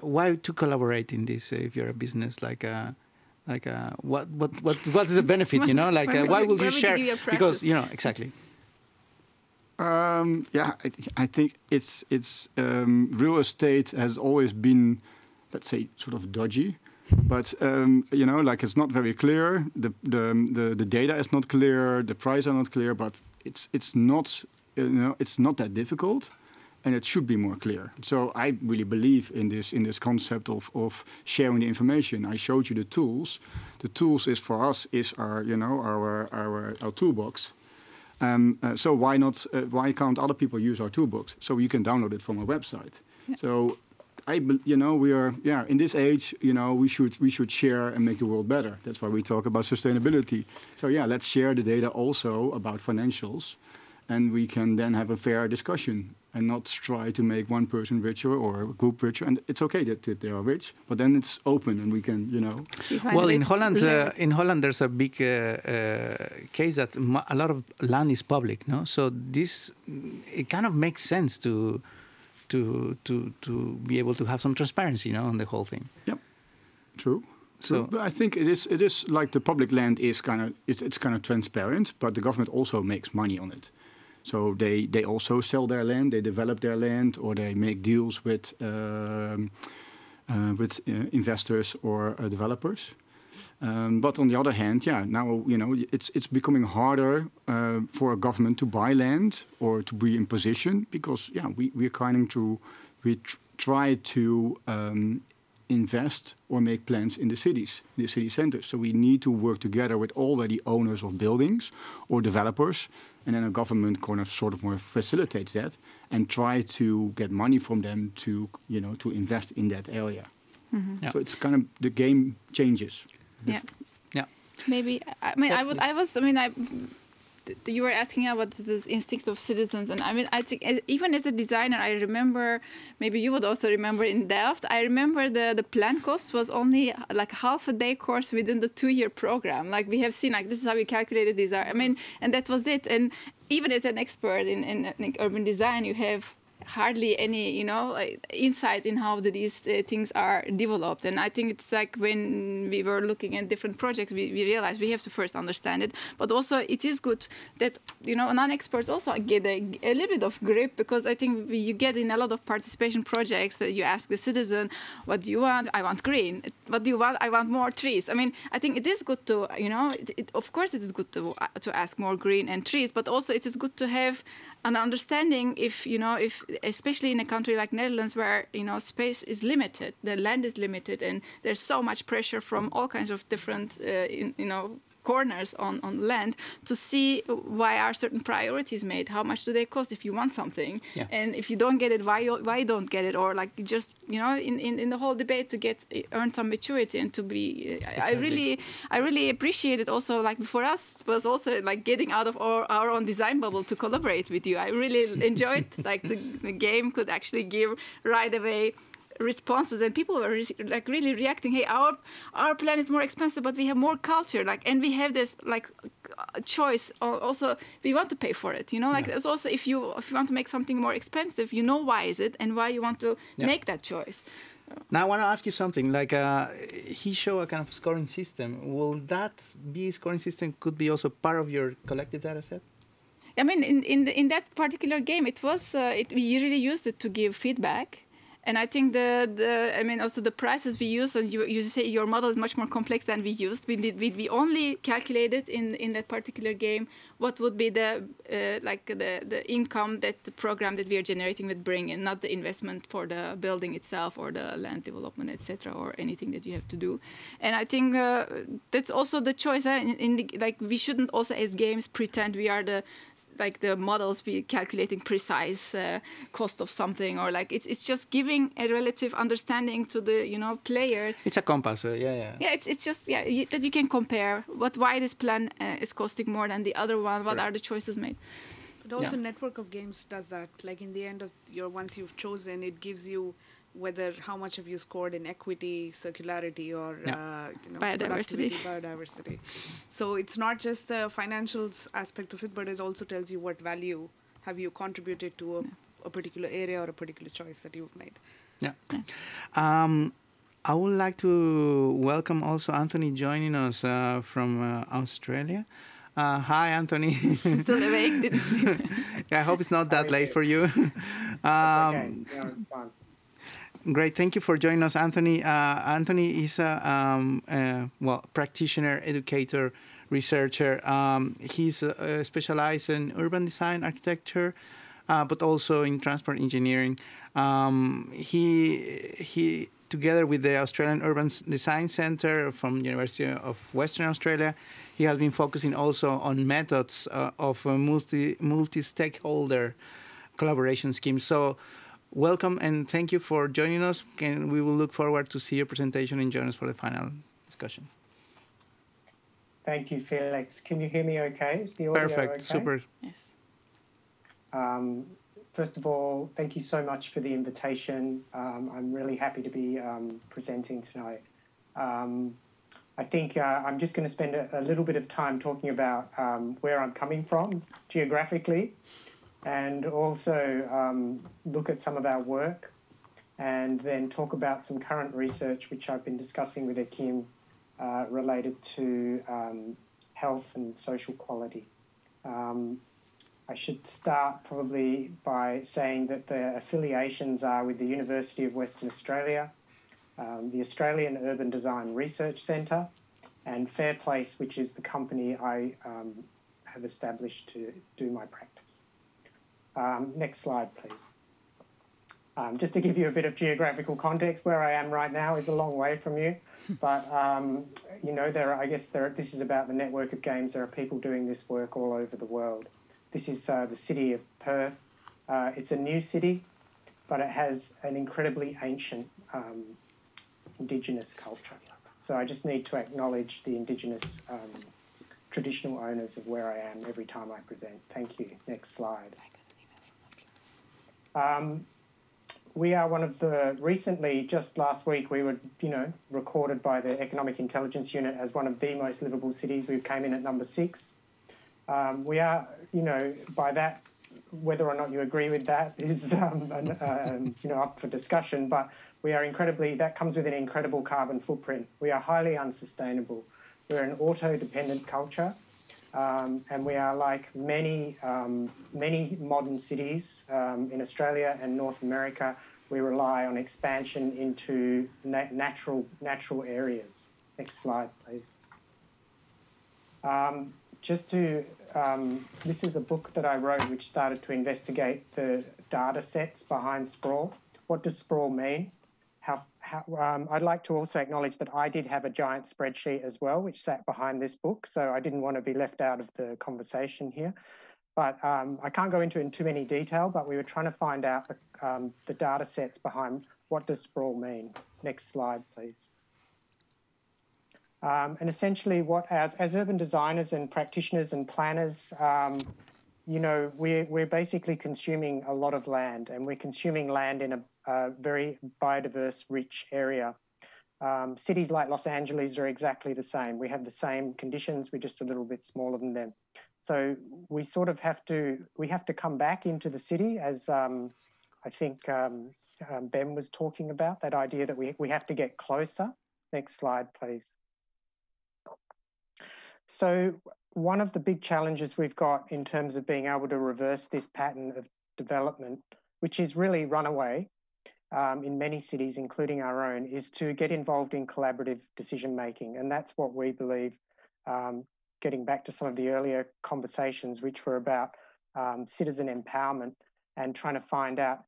Why to collaborate in this? If you're a business, what is the benefit? You know, like why will you share? Because exactly. I think it's real estate has always been, let's say, sort of dodgy. But like it's not very clear. The data is not clear. The prices are not clear. But it's not that difficult, and it should be more clear. So I really believe in this concept of sharing the information. I showed you the tools. The tools for us is our toolbox. So why can't other people use our toolbox? So you can download it from our website. Yeah. So we are in this age. We should share and make the world better. That's why we talk about sustainability. So let's share the data also about financials, and we can then have a fair discussion and not try to make one person richer or a group richer. And it's okay that they are rich, but then it's open and we can Well, in Holland, there's a big case that a lot of land is public, no? So it kind of makes sense to be able to have some transparency, on the whole thing. Yep, true. So but I think it is like the public land is it's kind of transparent, but the government also makes money on it. So they also sell their land, they develop their land, or they make deals with investors or developers. But on the other hand, now it's becoming harder for a government to buy land or to be in position because we try to invest or make plans in the city centers. So we need to work together with already owners of buildings or developers, and then a government sort of more facilitates that and try to get money from them to invest in that area. Mm-hmm. So it's kind of the game changes. Yeah. Maybe you were asking about this instinct of citizens, and I think even as a designer, I remember, maybe you would also remember in Delft, I remember the plan cost was only like half a day course within the 2-year program. Like we have seen, this is how we calculated design. And that was it. And even as an expert in urban design, you have hardly any, insight in how these things are developed. And I think it's like when we were looking at different projects, we realized we have to first understand it. But also it is good that, non-experts also get a little bit of grip, because I think you get in a lot of participation projects that you ask the citizen, what do you want? I want green. What do you want? I want more trees. I think it is good to, of course it is good to ask more green and trees, but also it is good to have an understanding if especially in a country like Netherlands where, space is limited, the land is limited, and there's so much pressure from all kinds of different, corners on land to see why are certain priorities made, how much do they cost if you want something, and if you don't get it, why you don't get it, or like just in the whole debate to earn some maturity and to be exactly. I really appreciate it also, like for us was also like getting out of our own design bubble to collaborate with you. I really enjoyed like the game could actually give right away responses, and people were really reacting. Hey, our plan is more expensive, but we have more culture, and we have this choice. Also, we want to pay for it. There's also if you want to make something more expensive, why is it and why you want to make that choice. Now I want to ask you something. He showed a kind of scoring system. Will that scoring system could be also part of your collective data set? In that particular game, it was we really used it to give feedback. And I think I mean, also the prices we use, and you say your model is much more complex than we used. We only calculated in that particular game what would be the income that the program that we are generating would bring in, not the investment for the building itself or the land development, etc., or anything that you have to do. And I think that's also the choice. We shouldn't also as games pretend we are the models we calculating precise cost of something, or it's just giving a relative understanding to the player. It's a compass, yeah. Yeah, it's just that you can compare why this plan is costing more than the other one. What are the choices made? But also, Network of Games does that. Like in the end of once you've chosen, it gives you how much have you scored in equity, circularity, or biodiversity. So it's not just the financial aspect of it, but it also tells you what value have you contributed to a particular area or a particular choice that you've made. Yeah. I would like to welcome also Anthony joining us from Australia. Hi, Anthony. Still awake, didn't sleep. Yeah, I hope it's not that late for you. Okay. Yeah, it's fine. Great, thank you for joining us, Anthony. Anthony is a practitioner, educator, researcher. He's specialized in urban design, architecture, but also in transport engineering. He together with the Australian Urban Design Centre from the University of Western Australia, he has been focusing also on methods of multi-stakeholder collaboration schemes. So welcome and thank you for joining us. And we will look forward to see your presentation and join us for the final discussion. Thank you, Felix. Can you hear me okay? Is the audio perfect, okay? Super. Yes. First of all, thank you so much for the invitation. I'm really happy to be presenting tonight. I think I'm just going to spend a little bit of time talking about where I'm coming from geographically, and also look at some of our work, and then talk about some current research which I've been discussing with Akim related to health and social quality. I should start probably by saying that the affiliations are with the University of Western Australia, the Australian Urban Design Research Centre, and Fairplace, which is the company I have established to do my practice. Next slide, please. Just to give you a bit of geographical context, where I am right now is a long way from you, but this is about the network of games. There are people doing this work all over the world. This is the city of Perth. It's a new city, but it has an incredibly ancient Indigenous culture. So I just need to acknowledge the Indigenous traditional owners of where I am every time I present. Thank you. Next slide. We are one of the, recently, just last week, we were, recorded by the Economic Intelligence Unit as one of the most livable cities. We came in at number 6. We are, by that, whether or not you agree with that is, up for discussion, but we are that comes with an incredible carbon footprint. We are highly unsustainable. We're an auto-dependent culture, and we are like many modern cities in Australia and North America. We rely on expansion into natural areas. Next slide, please. This is a book that I wrote which started to investigate the data sets behind sprawl. What does sprawl mean? I'd like to also acknowledge that I did have a giant spreadsheet as well, which sat behind this book, so I didn't want to be left out of the conversation here. But I can't go into it in too many detail, but we were trying to find out the data sets behind what does sprawl mean. Next slide, please. And essentially, as urban designers and practitioners and planners, we're basically consuming a lot of land, and we're consuming land in a very biodiverse, rich area. Cities like Los Angeles are exactly the same. We have the same conditions, we're just a little bit smaller than them. So we sort of have to come back into the city, as I think Ben was talking about, that idea that we have to get closer. Next slide, please. So one of the big challenges we've got in terms of being able to reverse this pattern of development, which is really runaway, in many cities, including our own, is to get involved in collaborative decision making. And that's what we believe, getting back to some of the earlier conversations, which were about citizen empowerment and trying to find out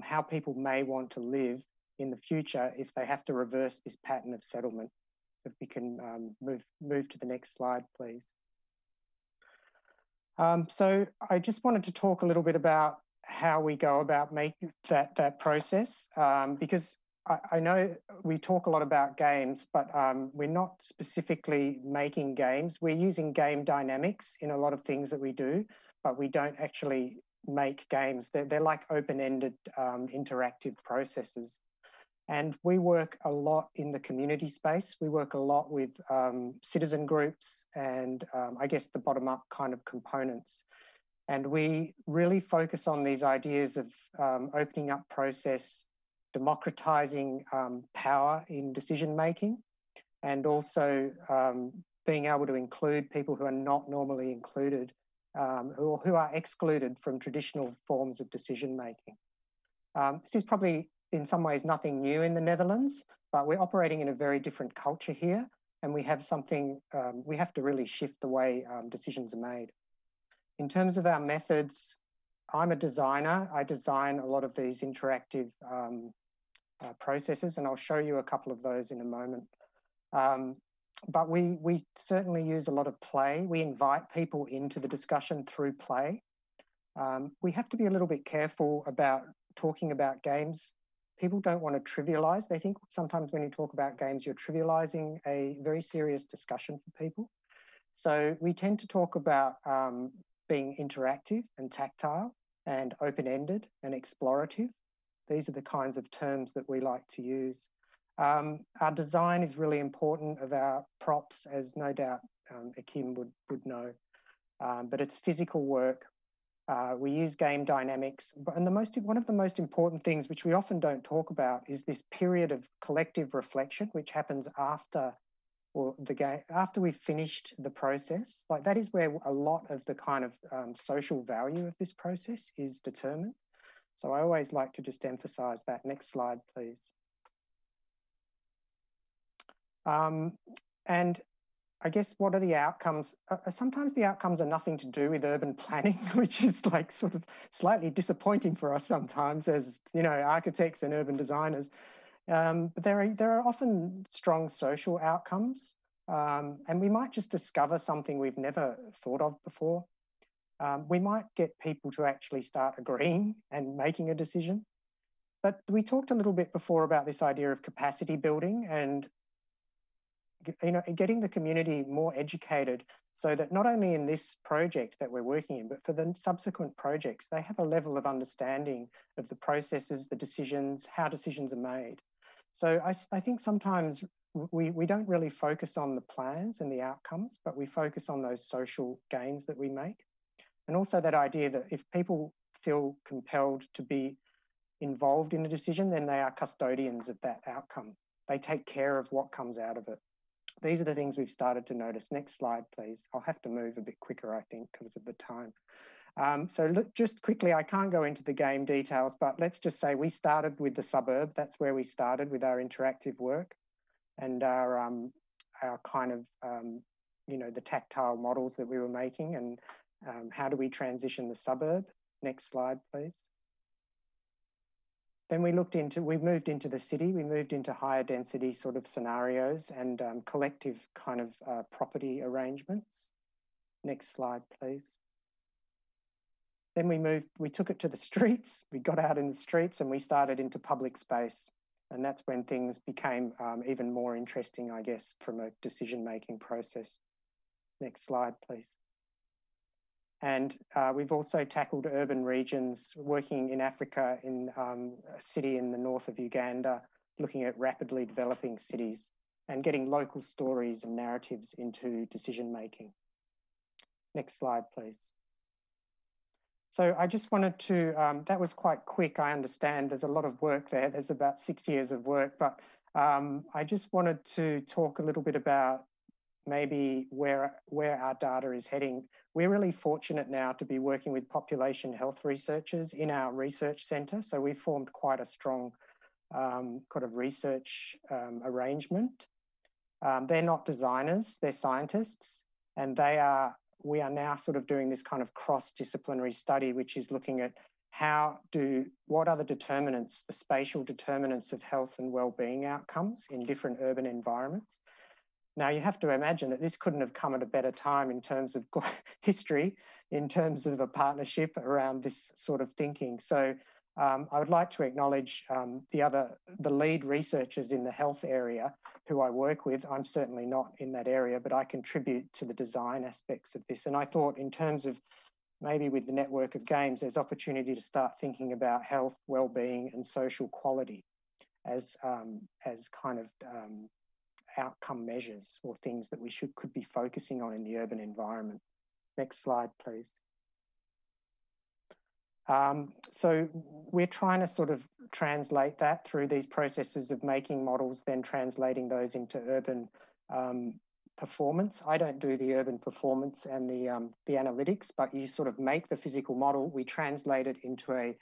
how people may want to live in the future if they have to reverse this pattern of settlement. If we can move to the next slide, please. So I just wanted to talk a little bit about how we go about making that process, because I know we talk a lot about games, but we're not specifically making games. We're using game dynamics in a lot of things that we do, but we don't actually make games. They're like open-ended interactive processes. And we work a lot in the community space. We work a lot with citizen groups and I guess the bottom-up kind of components. And we really focus on these ideas of opening up process, democratizing power in decision-making, and also being able to include people who are not normally included, who are excluded from traditional forms of decision-making. This is probably in some ways nothing new in the Netherlands, but we're operating in a very different culture here, and we have something, we have to really shift the way decisions are made. In terms of our methods, I'm a designer. I design a lot of these interactive processes, and I'll show you a couple of those in a moment. But we certainly use a lot of play. We invite people into the discussion through play. We have to be a little bit careful about talking about games. People don't want to trivialize. They think sometimes when you talk about games, you're trivializing a very serious discussion for people. So we tend to talk about being interactive and tactile and open-ended and explorative. These are the kinds of terms that we like to use. Our design is really important of our props, as no doubt Akim would know, but it's physical work. We use game dynamics, and one of the most important things, which we often don't talk about, is this period of collective reflection, which happens after after we've finished the process. Like, that is where a lot of the kind of social value of this process is determined. So I always like to just emphasize that. Next slide, please. And I guess what are the outcomes? Sometimes the outcomes are nothing to do with urban planning, which is like sort of slightly disappointing for us sometimes as, you know, architects and urban designers. But there are often strong social outcomes, and we might just discover something we've never thought of before. We might get people to actually start agreeing and making a decision. But we talked a little bit before about this idea of capacity building and, you know, getting the community more educated so that not only in this project that we're working in, but for the subsequent projects, they have a level of understanding of the processes, the decisions, how decisions are made. So I think sometimes we don't really focus on the plans and the outcomes, but we focus on those social gains that we make. And also that idea that if people feel compelled to be involved in a decision, then they are custodians of that outcome. They take care of what comes out of it. These are the things we've started to notice. Next slide, please. I'll have to move a bit quicker, I think, because of the time. So look, just quickly, I can't go into the game details, but let's just say we started with the suburb. That's where we started with our interactive work and our kind of, you know, the tactile models that we were making, and how do we transition the suburb? Next slide, please. Then we moved into the city. We moved into higher density sort of scenarios and collective kind of property arrangements. Next slide, please. Then we took it to the streets. We got out in the streets and we started into public space. And that's when things became even more interesting, I guess, from a decision-making process. Next slide, please. And we've also tackled urban regions, working in Africa in a city in the north of Uganda, looking at rapidly developing cities and getting local stories and narratives into decision-making. Next slide, please. So I just wanted to, that was quite quick, I understand. There's a lot of work there. There's about 6 years of work, but I just wanted to talk a little bit about maybe where our data is heading. We're really fortunate now to be working with population health researchers in our research centre. So we formed quite a strong kind of research arrangement. They're not designers, they're scientists, and we are now sort of doing this kind of cross-disciplinary study, which is looking at what are the determinants, the spatial determinants of health and well-being outcomes in different urban environments. Now, you have to imagine that this couldn't have come at a better time in terms of history, in terms of a partnership around this sort of thinking. So I would like to acknowledge the lead researchers in the health area who I work with. I'm certainly not in that area, but I contribute to the design aspects of this. And I thought in terms of maybe with the network of games, there's opportunity to start thinking about health, well-being and social quality as kind of outcome measures or things that we could be focusing on in the urban environment. Next slide, please. So we're trying to sort of translate that through these processes of making models, then translating those into urban performance. I don't do the urban performance and the analytics, but you sort of make the physical model, we translate it into a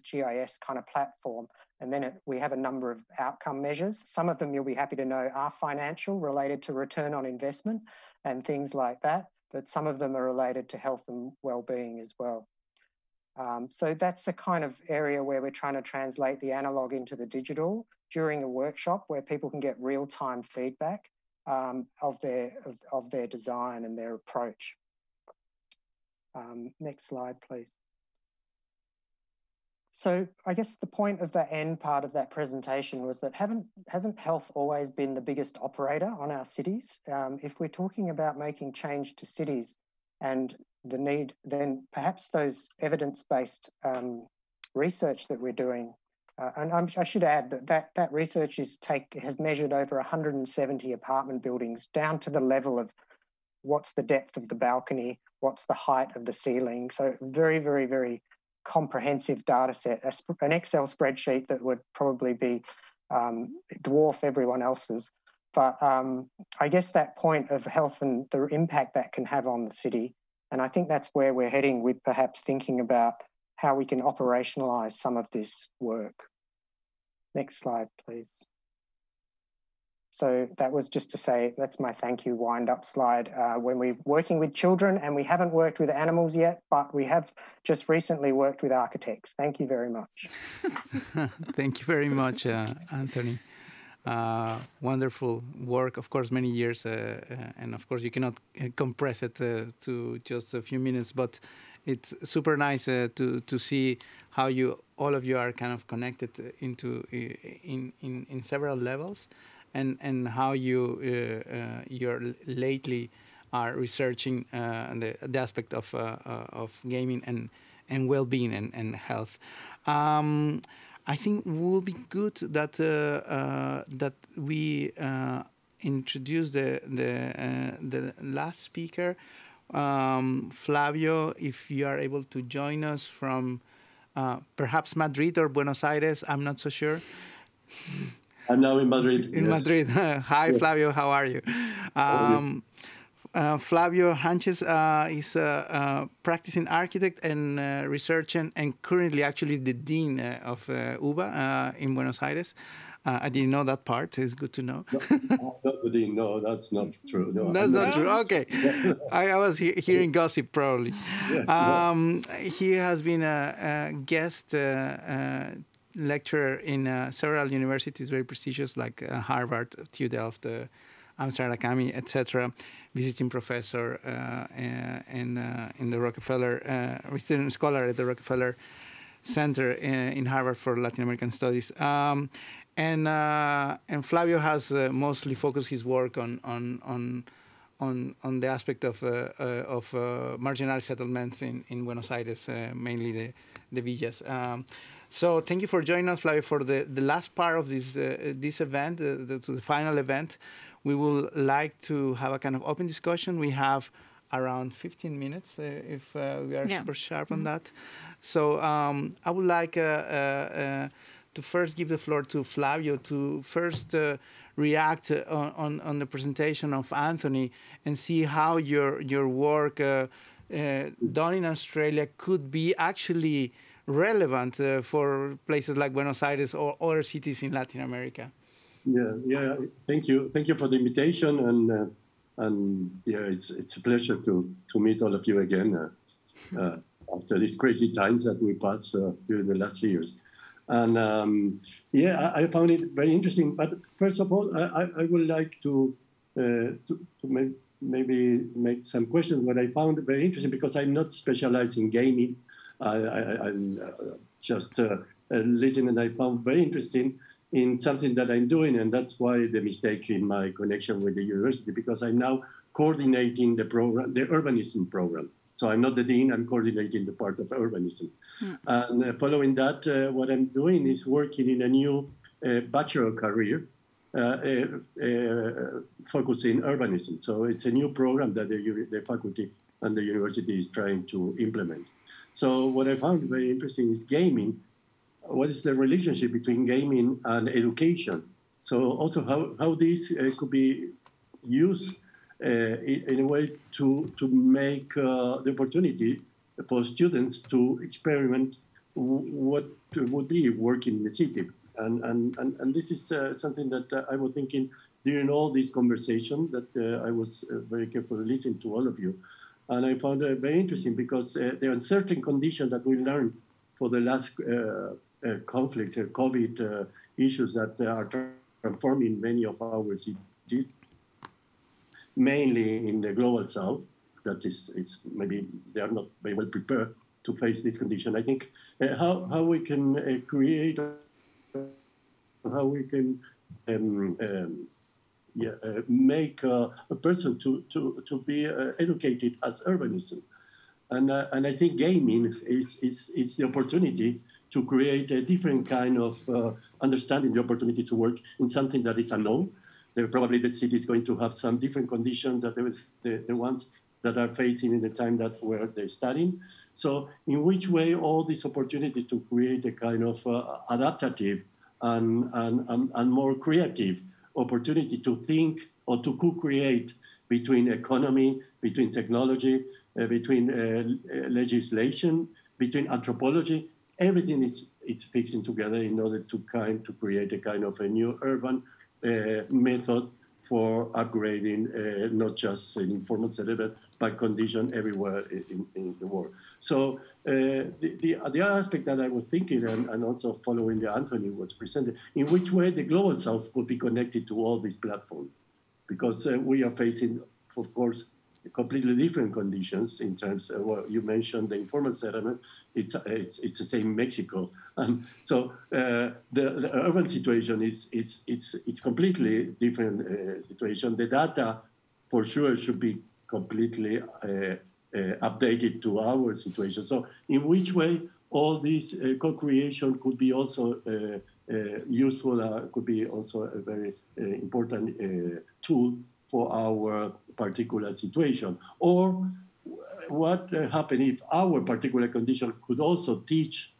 GIS kind of platform, and then we have a number of outcome measures. Some of them you'll be happy to know are financial, related to return on investment and things like that, but some of them are related to health and well-being as well. So that's a kind of area where we're trying to translate the analog into the digital during a workshop where people can get real-time feedback of their design and their approach. Next slide, please. So I guess the point of the end part of that presentation was that hasn't health always been the biggest operator on our cities? If we're talking about making change to cities and the need, then perhaps those evidence-based research that we're doing, and I should add that research has measured over 170 apartment buildings down to the level of what's the depth of the balcony, what's the height of the ceiling. So very, very, very comprehensive data set, an Excel spreadsheet that would probably be dwarf everyone else's. But I guess that point of health and the impact that can have on the city, and I think that's where we're heading with perhaps thinking about how we can operationalize some of this work. Next slide, please. So that was just to say, that's my thank you wind-up slide. When we're working with children, and we haven't worked with animals yet, but we have just recently worked with architects. Thank you very much. Thank you very much, Anthony. Wonderful work, of course, many years, and of course you cannot compress it to just a few minutes, but it's super nice to see how all of you are kind of connected in several levels, and how you're lately are researching the aspect of gaming and well-being and health. I think it will be good that that we introduce the last speaker, Flavio. If you are able to join us from perhaps Madrid or Buenos Aires, I'm not so sure. I'm now in Madrid. In Madrid. Hi, yes. Flavio. How are you? Flavio Hanches is a practicing architect and researcher, and currently actually is the dean of UBA in Buenos Aires. I didn't know that part. It's good to know. No, not the dean. No, that's not true. No, that's not true. Okay. I was hearing gossip, probably. He has been a guest lecturer in several universities, very prestigious, like Harvard, TU Delft, Amsterdam Academy, etc. Visiting professor in the Rockefeller, visiting scholar at the Rockefeller Center in Harvard for Latin American Studies. And Flavio has mostly focused his work on the aspect of marginal settlements in Buenos Aires, mainly the villas. So thank you for joining us, Flavio, for the last part of this event, the final event. We would like to have a kind of open discussion. We have around 15 minutes if we are super sharp on that. So I would like to first give the floor to Flavio to first react on the presentation of Anthony and see how your work done in Australia could be actually relevant for places like Buenos Aires or other cities in Latin America. Yeah. Thank you for the invitation, and yeah, it's a pleasure to meet all of you again after these crazy times that we passed during the last years. And yeah, I found it very interesting. But first of all, I would like to maybe make some questions. What I found very interesting, because I'm not specialized in gaming, I'm just listening, and I found very interesting in something that I'm doing, and that's why the mistake in my connection with the university, because I'm now coordinating the program, the urbanism program. So I'm not the dean, I'm coordinating the part of urbanism. And following that, what I'm doing is working in a new bachelor career focusing urbanism. So it's a new program that the faculty and the university is trying to implement. So what I found very interesting is gaming. What is the relationship between gaming and education? So also how this could be used in a way to make the opportunity for students to experiment what would be working in the city. And this is something that I was thinking during all this conversation, that I was very carefully listening to all of you. And I found it very interesting, because the uncertain condition that we learned for the last conflicts, COVID issues that are transforming many of our cities, mainly in the global south, that is, it's maybe they are not very well prepared to face this condition. I think how we can create, how we can make a person to be educated as urbanism. And I think gaming is the opportunity to create a different kind of understanding, the opportunity to work in something that is unknown. Probably the city is going to have some different conditions that the ones that are facing in the time that where they're studying. So in which way all this opportunity to create a kind of adaptive and more creative opportunity to think or to co-create between economy, between technology, between legislation, between anthropology, everything is fixing together in order to create a kind of a new urban method for upgrading not just an informal settlement, but condition everywhere in the world. So the other aspect that I was thinking, and also following the Anthony was presented, in which way the global south could be connected to all these platforms, because we are facing, of course, completely different conditions in terms of what you mentioned, the informal settlement. It's the same in Mexico, and so the urban situation it's completely different situation. The data, for sure, should be completely updated to our situation. So, in which way all this co-creation could be also useful, could be also a very important tool for our particular situation, or what happened if our particular condition could also teach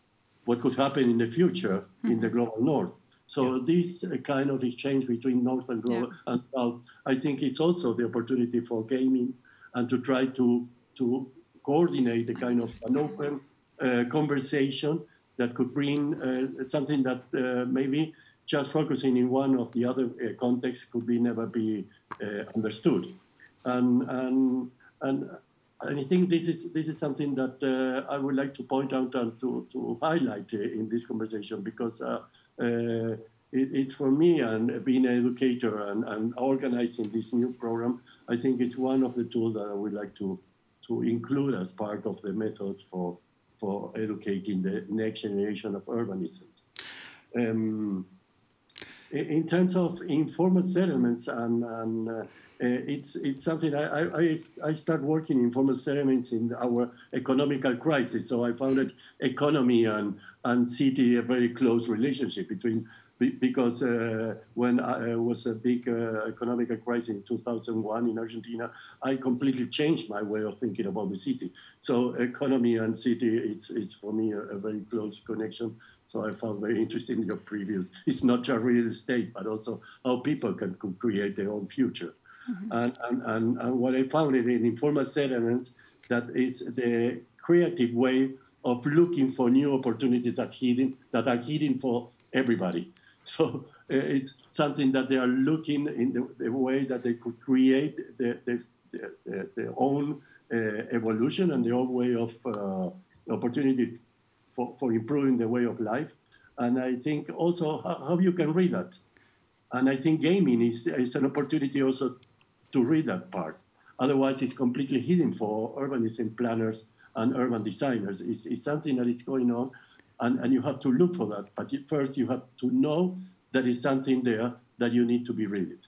what could happen in the future in the global north. So this kind of exchange between north and global and south, I think it's also the opportunity for gaming and to try to coordinate a kind of an open conversation that could bring something that maybe just focusing in one of the other contexts could never be understood. And I think this is something that I would like to point out and to highlight in this conversation, because it's for me, and being an educator and organizing this new program, I think it's one of the tools that I would like to include as part of the methods for educating the next generation of urbanism. In terms of informal settlements, and it's something I start working in informal settlements in our economical crisis. So I found that economy and city a very close relationship between, because when it was a big economical crisis in 2001 in Argentina, I completely changed my way of thinking about the city. So economy and city, it's for me a very close connection. So I found very interesting in your previous. It's not just real estate, but also how people can create their own future. And what I found in informal settlements, that it's the creative way of looking for new opportunities that are hidden for everybody. So it's something that they are looking in the way that they could create their own evolution and their own way of opportunity for improving the way of life. And I think also how you can read that. And I think gaming is an opportunity also to read that part. Otherwise, it's completely hidden for urbanism planners and urban designers. It's something that is going on, and you have to look for that. But first, you have to know that is something there that you need to be read.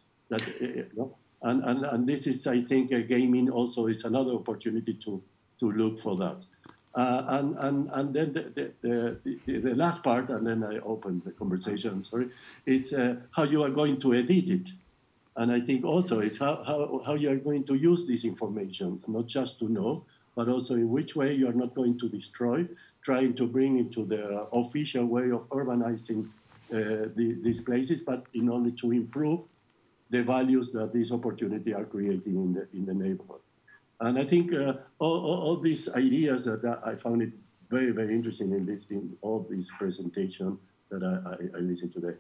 And this is, I think, gaming also is another opportunity to look for that. And then the last part, and then I open the conversation, sorry, it's how you are going to edit it. And I think also it's how you are going to use this information, not just to know, but also in which way you are not going to destroy, trying to bring into the official way of urbanizing these places, but in order to improve the values that this opportunity are creating in the neighborhood. And I think all these ideas that I found it very, very interesting in listening all these presentations that I listened today.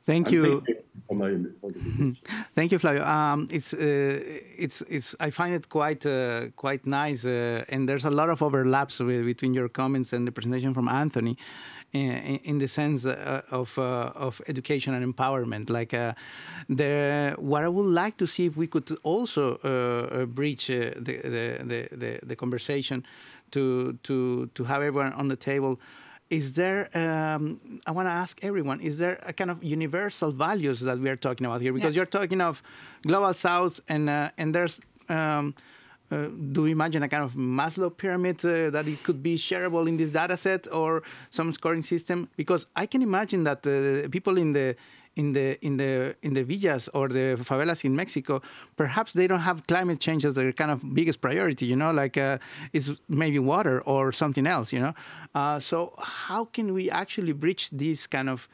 Thank you. Thank you, Flavio. I find it quite nice, and there's a lot of overlaps between your comments and the presentation from Anthony, in the sense of education and empowerment. Like what I would like to see if we could also bridge the conversation to have everyone on the table. Is there, I want to ask everyone, is there a kind of universal values that we are talking about here? Because you're talking of Global South, and there's, do we imagine a kind of Maslow pyramid that it could be shareable in this data set or some scoring system? Because I can imagine that the people in the villas or the favelas in Mexico, perhaps they don't have climate change as their kind of biggest priority, you know, like it's maybe water or something else, you know. So how can we actually bridge these kind of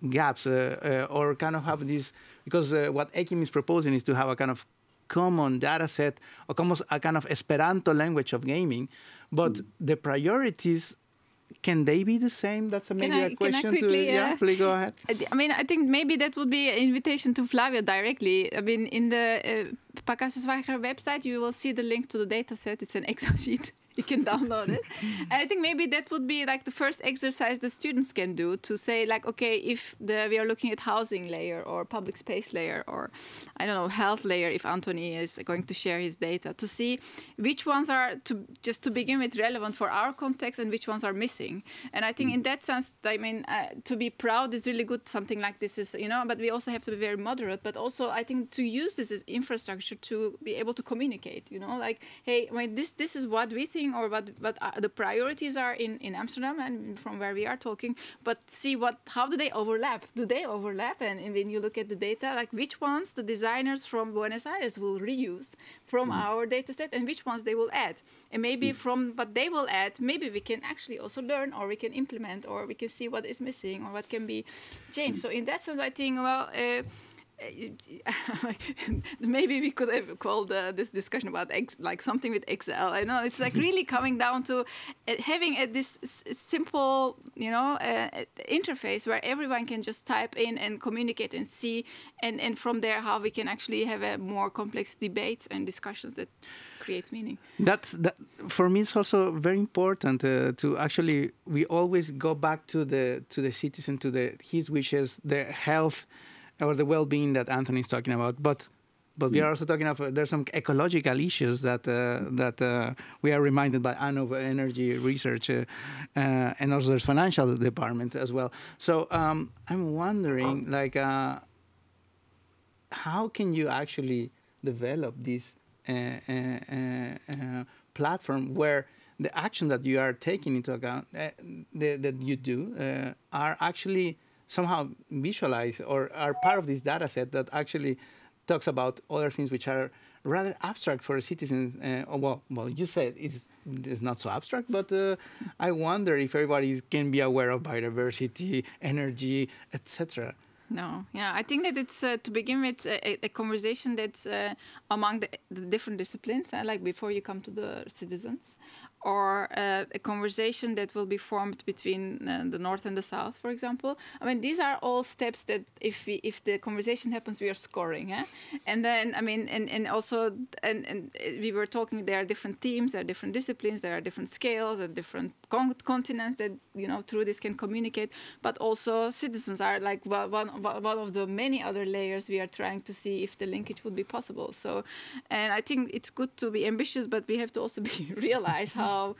gaps or kind of have this, because what Ekim is proposing is to have a kind of common data set or almost a kind of Esperanto language of gaming, but the priorities, can they be the same? That's maybe a question quickly, to... Yeah, please go ahead. I mean, I think maybe that would be an invitation to Flavio directly. I mean, in the Pacassos-Weiger website, you will see the link to the data set. It's an Excel sheet. You can download it. And I think maybe that would be like the first exercise the students can do to say, like, okay, if we are looking at housing layer or public space layer or, I don't know, health layer, if Anthony is going to share his data, to see which ones are, just to begin with, relevant for our context and which ones are missing. And I think in that sense, I mean, to be proud is really good. Something like this is, you know, but we also have to be very moderate. But also, I think to use this as infrastructure to be able to communicate, you know, like, hey, I mean, this is what we think, or what the priorities are in Amsterdam and from where we are talking, but see how do they overlap? Do they overlap? And when you look at the data, like which ones the designers from Buenos Aires will reuse from our data set and which ones they will add. And maybe from what they will add, maybe we can actually also learn, or we can implement, or we can see what is missing or what can be changed. So in that sense, I think, well, maybe we could have called this discussion about like something with Excel. I know it's like really coming down to having this simple, you know, interface where everyone can just type in and communicate and see, and from there how we can actually have a more complex debates and discussions that create meaning. That for me is also very important to actually, we always go back to the citizen, to his wishes, the health or the well-being that Anthony is talking about, but we are also talking of there's some ecological issues that we are reminded by Anno of energy research, and also there's financial department as well. So I'm wondering, like, how can you actually develop this platform where the action that you are taking into account that you do are actually somehow visualize or are part of this data set that actually talks about other things which are rather abstract for citizens. Well, you said it's not so abstract, but I wonder if everybody can be aware of biodiversity, energy, etc. No, yeah, I think that it's to begin with a conversation that's among the different disciplines, like before you come to the citizens. or a conversation that will be formed between the North and the South, for example. I mean, these are all steps that if the conversation happens, we are scoring. And then, I mean, and also, and we were talking, there are different teams, there are different disciplines, there are different scales and different continents that, through this can communicate. But also citizens are like one of the many other layers we are trying to see if the linkage would be possible. So, and I think it's good to be ambitious, but we have to also realize how how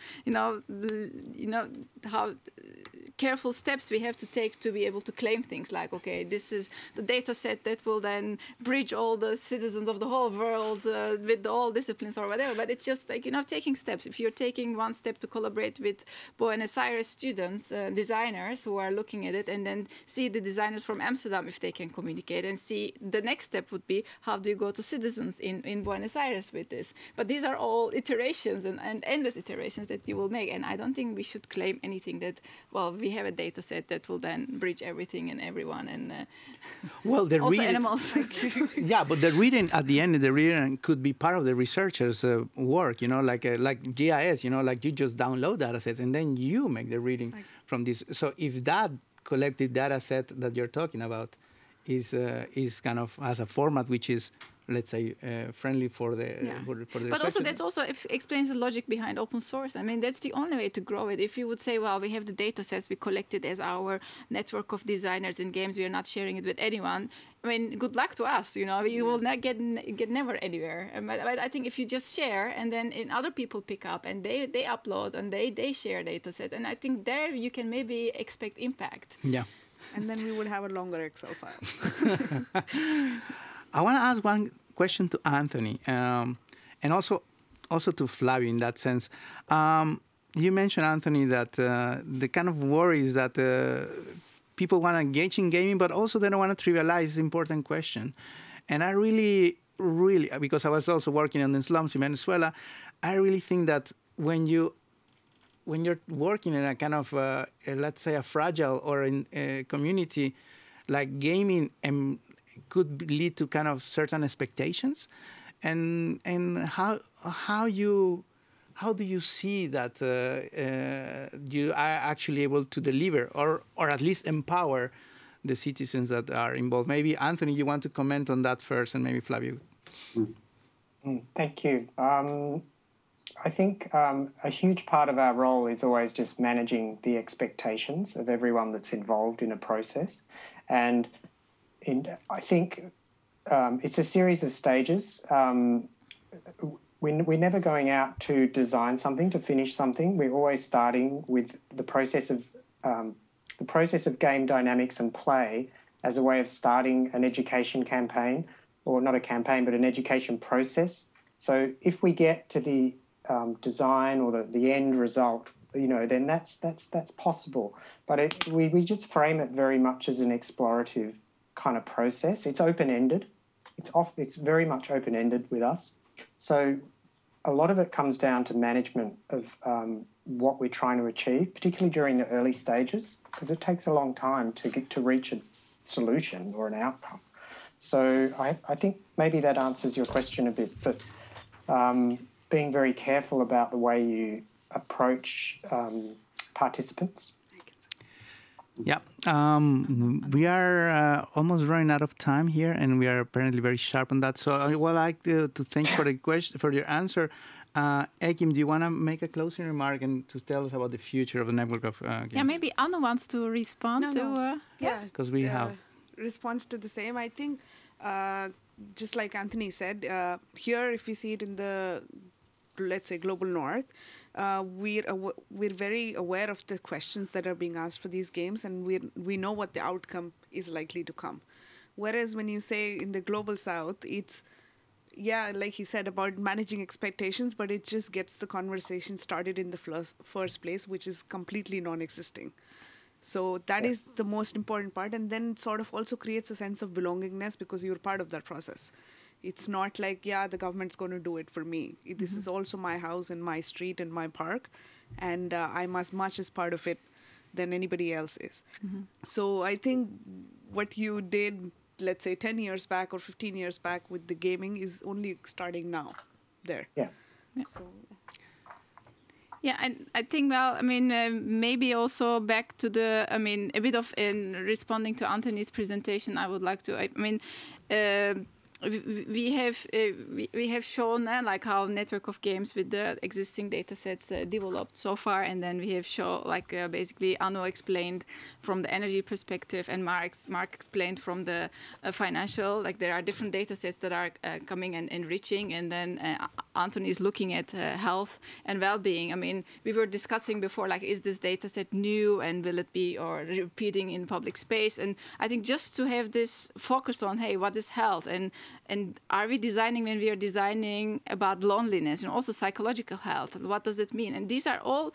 careful steps we have to take to be able to claim things like, okay, this is the data set that will then bridge all the citizens of the whole world with all disciplines or whatever. But it's just like, taking steps. If you're taking one step to collaborate with Buenos Aires students, designers who are looking at it, and then see the designers from Amsterdam if they can communicate, and see the next step would be, how do you go to citizens in Buenos Aires with this? But these are all iterations and endless iterations that you will make. And I don't think we should claim anything that, well, we have a data set that will then bridge everything and everyone, and well, the also reading, animals. yeah, but the reading at the end of the reading could be part of the researcher's work, like GIS, like you just download data sets and then you make the reading from this. So if that collected data set that you're talking about is kind of has a format which is, let's say, friendly for the for the But also that also explains the logic behind open source. I mean, that's the only way to grow it. If you would say, well, we have the data sets we collected as our network of designers in games, we are not sharing it with anyone. I mean, good luck to us. You will not get never anywhere. But I think if you just share, and then other people pick up and they upload and they share data set, and I think there you can maybe expect impact. Yeah. And then we would have a longer Excel file. I want to ask one question to Anthony, and also to Flavio in that sense. You mentioned, Anthony, that the kind of worry is that people want to engage in gaming, but also they don't want to trivialize the important question. And I really, because I was also working in the slums in Venezuela, I really think that when you're working in a kind of, let's say, a fragile or in a community, like gaming could lead to kind of certain expectations, and how do you see that you are actually able to deliver or at least empower the citizens that are involved? Maybe Anthony, you want to comment on that first, and maybe Flavio. Thank you. I think a huge part of our role is always just managing the expectations of everyone that's involved in a process. And I think it's a series of stages. We're never going out to design something, to finish something. We're always starting with the process of game dynamics and play as a way of starting an education campaign, or not a campaign, but an education process. So if we get to the design or the end result, then that's possible. But we just frame it very much as an explorative kind of process. It's open-ended. It's very much open-ended with us. So a lot of it comes down to management of what we're trying to achieve, particularly during the early stages, because it takes a long time to reach a solution or an outcome. So I think maybe that answers your question a bit, but being very careful about the way you approach participants. Yeah, we are almost running out of time here, and we are apparently very sharp on that. So I would like to thank for the question, for your answer. Ekim, do you want to make a closing remark and to tell us about the future of the network of games? Yeah, maybe Anna wants to respond to. Yeah, because we have response to the same. I think, just like Anthony said, here if we see it in the, let's say, global north, we're very aware of the questions that are being asked for these games, and we know what the outcome is likely to come. Whereas when you say in the global south, it's, like he said, about managing expectations, but it just gets the conversation started in the first place, which is completely non-existing. So that is the most important part, and then sort of also creates a sense of belongingness because you're part of that process. It's not like, the government's going to do it for me. This is also my house and my street and my park, and I'm as much as part of it than anybody else is. So I think what you did, let's say 10 years back or 15 years back with the gaming is only starting now there. Yeah. So. Yeah, and I think, well, I mean, maybe also back to the, I mean, a bit of in responding to Anthony's presentation, I would like to, I mean, we have shown like how network of games with the existing data sets developed so far, and then we have shown like basically Anu explained from the energy perspective, and Mark explained from the financial, like there are different data sets that are coming and enriching, and then Anthony is looking at health and well-being. I mean, we were discussing before, like, is this data set new and will it be or repeating in public space? And I think just to have this focus on, hey, what is health, and are we designing, when we are designing about loneliness and also psychological health, and what does it mean? And these are all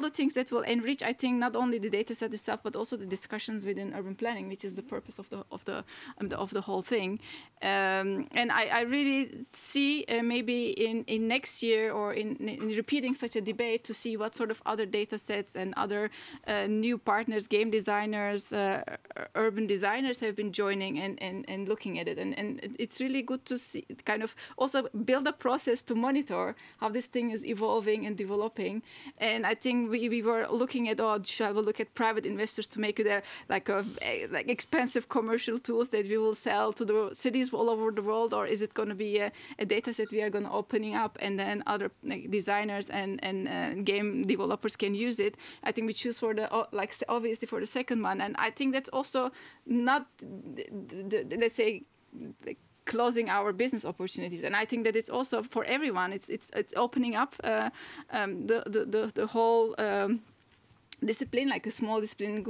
the things that will enrich, I think, not only the data set itself, but also the discussions within urban planning, which is the purpose of the whole thing. And I really see maybe in next year or in repeating such a debate to see what sort of other data sets and other new partners, game designers, urban designers have been joining and looking at it. And it's really good to see, kind of also build a process to monitor how this thing is evolving and developing. And I think we were looking at, shall we look at private investors to make it like expensive commercial tools that we will sell to the cities all over the world, or is it going to be a data set we are going to opening up and then other designers and game developers can use it? I think we choose for the obviously for the second one, and I think that's also not let's say closing our business opportunities. And I think that it's also for everyone. It's opening up the whole discipline, like a small discipline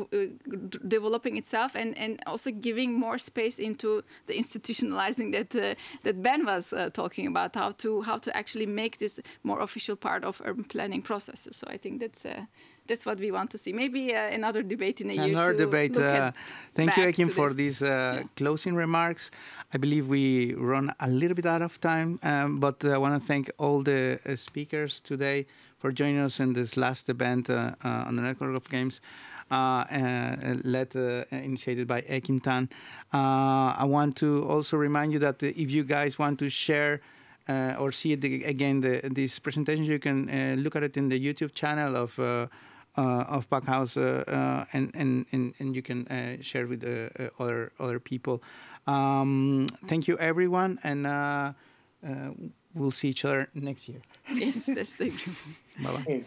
developing itself, and also giving more space into the institutionalizing that Ben was talking about, how to actually make this more official part of urban planning processes. So I think that's what we want to see. Maybe another debate in a year. Another debate. Thank you, Ekin, for these closing remarks. I believe we run a little bit out of time, but I want to thank all the speakers today for joining us in this last event on the Network of Games, initiated by Ekin Tan. I want to also remind you that if you guys want to share or see it again, these presentations, you can look at it in the YouTube channel of Backhouse, and you can share with other people. Thank you, everyone, and we'll see each other next year. Yes, thank you. Bye-bye.